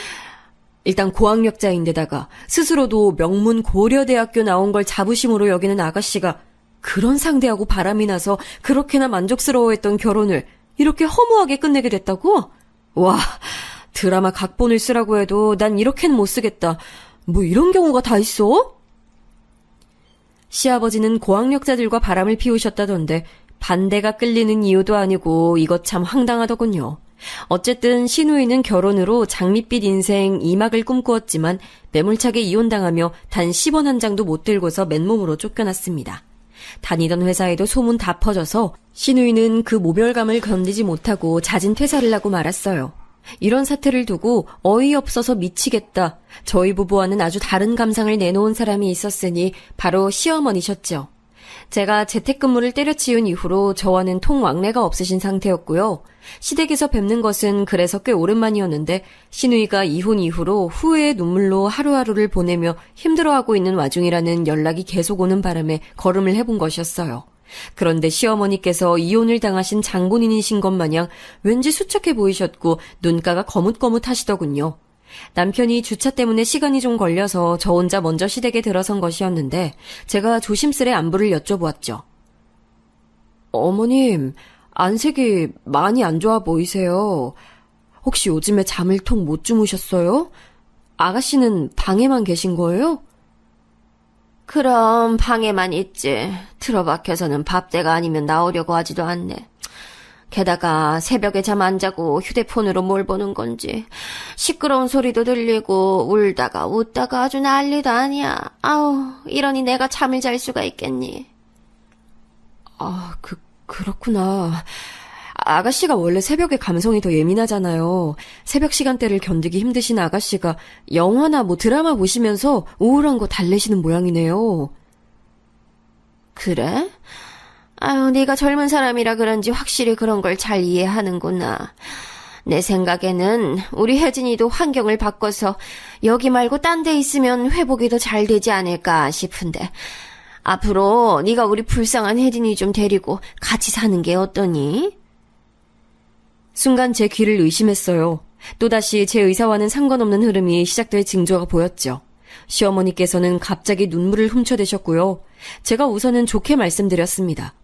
일단 고학력자인데다가 스스로도 명문 고려대학교 나온 걸 자부심으로 여기는 아가씨가 그런 상대하고 바람이 나서 그렇게나 만족스러워했던 결혼을 이렇게 허무하게 끝내게 됐다고? 와, 드라마 각본을 쓰라고 해도 난 이렇게는 못 쓰겠다. 뭐 이런 경우가 다 있어? 시아버지는 고학력자들과 바람을 피우셨다던데 반대가 끌리는 이유도 아니고 이것 참 황당하더군요. 어쨌든 신우이는 결혼으로 장밋빛 인생 2막을 꿈꾸었지만 매몰차게 이혼당하며 단 10원 한 장도 못 들고서 맨몸으로 쫓겨났습니다. 다니던 회사에도 소문 다 퍼져서 신우이는 그 모멸감을 견디지 못하고 잦은 퇴사를 하고 말았어요. 이런 사태를 두고 어이없어서 미치겠다. 저희 부부와는 아주 다른 감상을 내놓은 사람이 있었으니 바로 시어머니셨죠. 제가 재택근무를 때려치운 이후로 저와는 통왕래가 없으신 상태였고요. 시댁에서 뵙는 것은 그래서 꽤 오랜만이었는데 시누이가 이혼 이후로 후회의 눈물로 하루하루를 보내며 힘들어하고 있는 와중이라는 연락이 계속 오는 바람에 걸음을 해본 것이었어요. 그런데 시어머니께서 이혼을 당하신 장본인이신 것 마냥 왠지 수척해 보이셨고 눈가가 거뭇거뭇하시더군요. 남편이 주차 때문에 시간이 좀 걸려서 저 혼자 먼저 시댁에 들어선 것이었는데 제가 조심스레 안부를 여쭤보았죠. 어머님, 안색이 많이 안 좋아 보이세요. 혹시 요즘에 잠을 통 못 주무셨어요? 아가씨는 방에만 계신 거예요? 그럼 방에만 있지. 틀어박혀서는 밥때가 아니면 나오려고 하지도 않네. 게다가 새벽에 잠 안 자고 휴대폰으로 뭘 보는 건지 시끄러운 소리도 들리고 울다가 웃다가 아주 난리도 아니야. 아우, 이러니 내가 잠을 잘 수가 있겠니? 그렇구나. 아가씨가 원래 새벽에 감성이 더 예민하잖아요. 새벽 시간대를 견디기 힘드신 아가씨가 영화나 드라마 보시면서 우울한 거 달래시는 모양이네요. 그래? 아유, 네가 젊은 사람이라 그런지 확실히 그런 걸 잘 이해하는구나. 내 생각에는 우리 혜진이도 환경을 바꿔서 여기 말고 딴 데 있으면 회복이 더 잘 되지 않을까 싶은데 앞으로 네가 우리 불쌍한 혜진이 좀 데리고 같이 사는 게 어떠니? 순간 제 귀를 의심했어요. 또다시 제 의사와는 상관없는 흐름이 시작될 징조가 보였죠. 시어머니께서는 갑자기 눈물을 훔쳐대셨고요. 제가 우선은 좋게 말씀드렸습니다.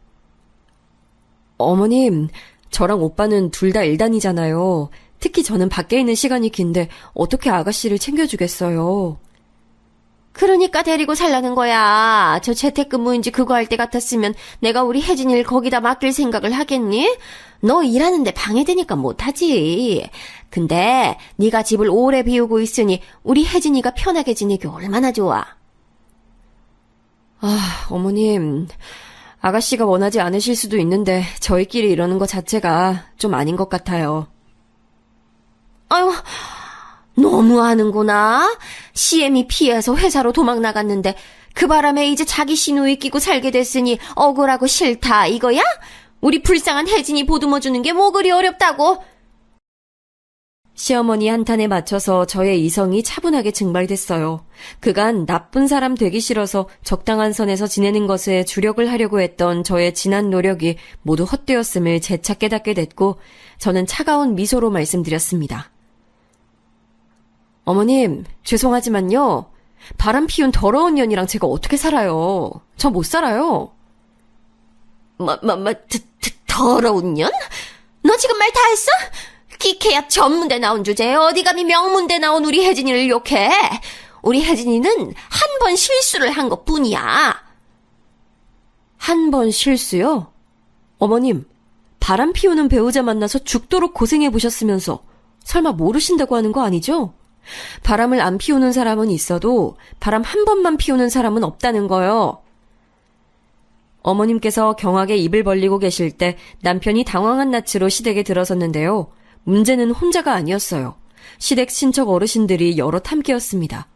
어머님, 저랑 오빠는 둘 다 일단이잖아요. 특히 저는 밖에 있는 시간이 긴데 어떻게 아가씨를 챙겨주겠어요. 그러니까 데리고 살라는 거야. 저 재택근무인지 그거 할 때 같았으면 내가 우리 혜진이를 거기다 맡길 생각을 하겠니? 너 일하는데 방해되니까 못하지. 근데 네가 집을 오래 비우고 있으니 우리 혜진이가 편하게 지내기 얼마나 좋아. 어머님, 아가씨가 원하지 않으실 수도 있는데 저희끼리 이러는 것 자체가 좀 아닌 것 같아요. 아유, 너무하는구나. CM이 피해서 회사로 도망 나갔는데 그 바람에 이제 자기 시누이 끼고 살게 됐으니 억울하고 싫다 이거야? 우리 불쌍한 혜진이 보듬어주는 게 뭐 그리 어렵다고? 시어머니 한탄에 맞춰서 저의 이성이 차분하게 증발됐어요. 그간 나쁜 사람 되기 싫어서 적당한 선에서 지내는 것에 주력을 하려고 했던 저의 지난 노력이 모두 헛되었음을 재차 깨닫게 됐고 저는 차가운 미소로 말씀드렸습니다. 어머님, 죄송하지만요. 바람 피운 더러운 년이랑 제가 어떻게 살아요? 저 못 살아요. 더러운 년? 너 지금 말 다 했어? 끼케야 전문대 나온 주제에 어디 감히 명문대 나온 우리 혜진이를 욕해? 우리 혜진이는 한 번 실수를 한 것뿐이야. 한 번 실수요? 어머님, 바람 피우는 배우자 만나서 죽도록 고생해 보셨으면서 설마 모르신다고 하는 거 아니죠? 바람을 안 피우는 사람은 있어도 바람 한 번만 피우는 사람은 없다는 거요. 어머님께서 경악에 입을 벌리고 계실 때 남편이 당황한 낯으로 시댁에 들어섰는데요. 문제는 혼자가 아니었어요. 시댁 친척 어르신들이 여럿 함께였습니다.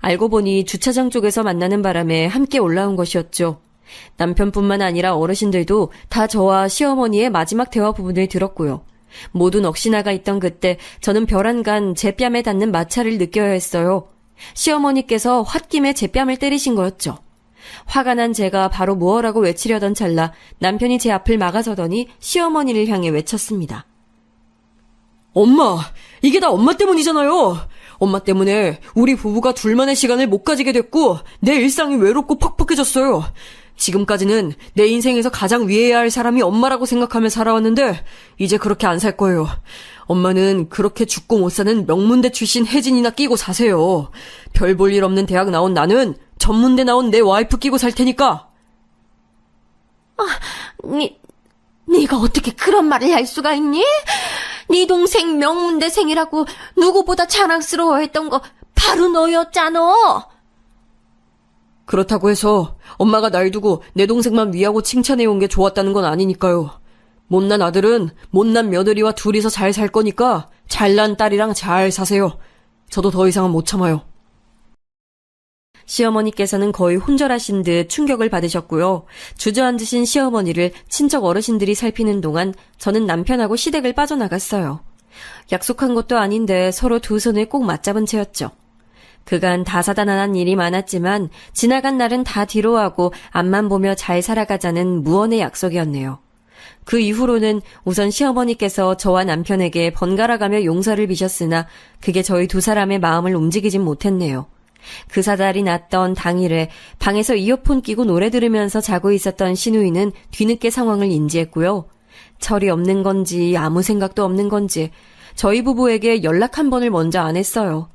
알고 보니 주차장 쪽에서 만나는 바람에 함께 올라온 것이었죠. 남편뿐만 아니라 어르신들도 다 저와 시어머니의 마지막 대화 부분을 들었고요. 모두 넋이나가 있던 그때 저는 벼란간 제 뺨에 닿는 마찰을 느껴야 했어요. 시어머니께서 홧김에 제 뺨을 때리신 거였죠. 화가 난 제가 바로 무엇라고 외치려던 찰나 남편이 제 앞을 막아서더니 시어머니를 향해 외쳤습니다. 엄마, 이게 다 엄마 때문이잖아요. 엄마 때문에 우리 부부가 둘만의 시간을 못 가지게 됐고 내 일상이 외롭고 퍽퍽해졌어요. 지금까지는 내 인생에서 가장 위해야 할 사람이 엄마라고 생각하며 살아왔는데 이제 그렇게 안 살 거예요. 엄마는 그렇게 죽고 못 사는 명문대 출신 혜진이나 끼고 사세요. 별 볼 일 없는 대학 나온 나는 전문대 나온 내 와이프 끼고 살 테니까. 네가 어떻게 그런 말을 할 수가 있니? 네 동생 명문대생이라고 누구보다 자랑스러워했던 거 바로 너였잖아. 그렇다고 해서 엄마가 날 두고 내 동생만 위하고 칭찬해온 게 좋았다는 건 아니니까요. 못난 아들은 못난 며느리와 둘이서 잘 살 거니까 잘난 딸이랑 잘 사세요. 저도 더 이상은 못 참아요. 시어머니께서는 거의 혼절하신 듯 충격을 받으셨고요. 주저앉으신 시어머니를 친척 어르신들이 살피는 동안 저는 남편하고 시댁을 빠져나갔어요. 약속한 것도 아닌데 서로 두 손을 꼭 맞잡은 채였죠. 그간 다사다난한 일이 많았지만 지나간 날은 다 뒤로하고 앞만 보며 잘 살아가자는 무언의 약속이었네요. 그 이후로는 우선 시어머니께서 저와 남편에게 번갈아가며 용서를 비셨으나 그게 저희 두 사람의 마음을 움직이진 못했네요. 그 사달이 났던 당일에 방에서 이어폰 끼고 노래 들으면서 자고 있었던 시누이는 뒤늦게 상황을 인지했고요. 철이 없는 건지 아무 생각도 없는 건지 저희 부부에게 연락 한 번을 먼저 안 했어요.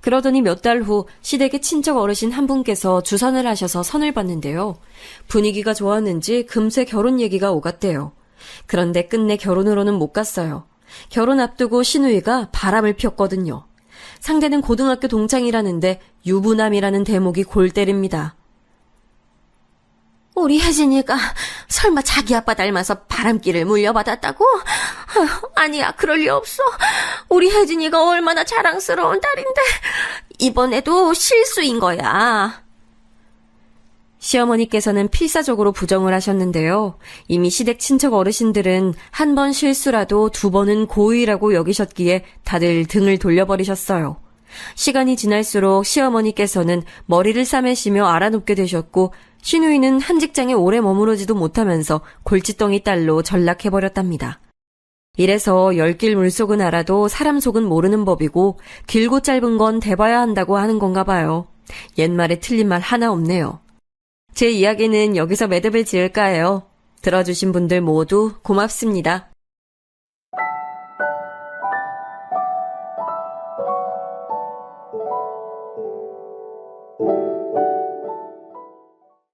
그러더니 몇 달 후 시댁의 친척 어르신 한 분께서 주선을 하셔서 선을 봤는데요. 분위기가 좋았는지 금세 결혼 얘기가 오갔대요. 그런데 끝내 결혼으로는 못 갔어요. 결혼 앞두고 시누이가 바람을 피웠거든요. 상대는 고등학교 동창이라는데 유부남이라는 대목이 골 때립니다. 우리 혜진이가 설마 자기 아빠 닮아서 바람기를 물려받았다고? 아니야, 그럴 리 없어. 우리 혜진이가 얼마나 자랑스러운 딸인데 이번에도 실수인 거야. 시어머니께서는 필사적으로 부정을 하셨는데요. 이미 시댁 친척 어르신들은 한 번 실수라도 두 번은 고의라고 여기셨기에 다들 등을 돌려버리셨어요. 시간이 지날수록 시어머니께서는 머리를 싸매시며 알아눕게 되셨고 시누이는 한 직장에 오래 머무르지도 못하면서 골칫덩이 딸로 전락해버렸답니다. 이래서 열길 물속은 알아도 사람 속은 모르는 법이고 길고 짧은 건 대봐야 한다고 하는 건가 봐요. 옛말에 틀린 말 하나 없네요. 제 이야기는 여기서 매듭을 지을까 해요. 들어주신 분들 모두 고맙습니다. you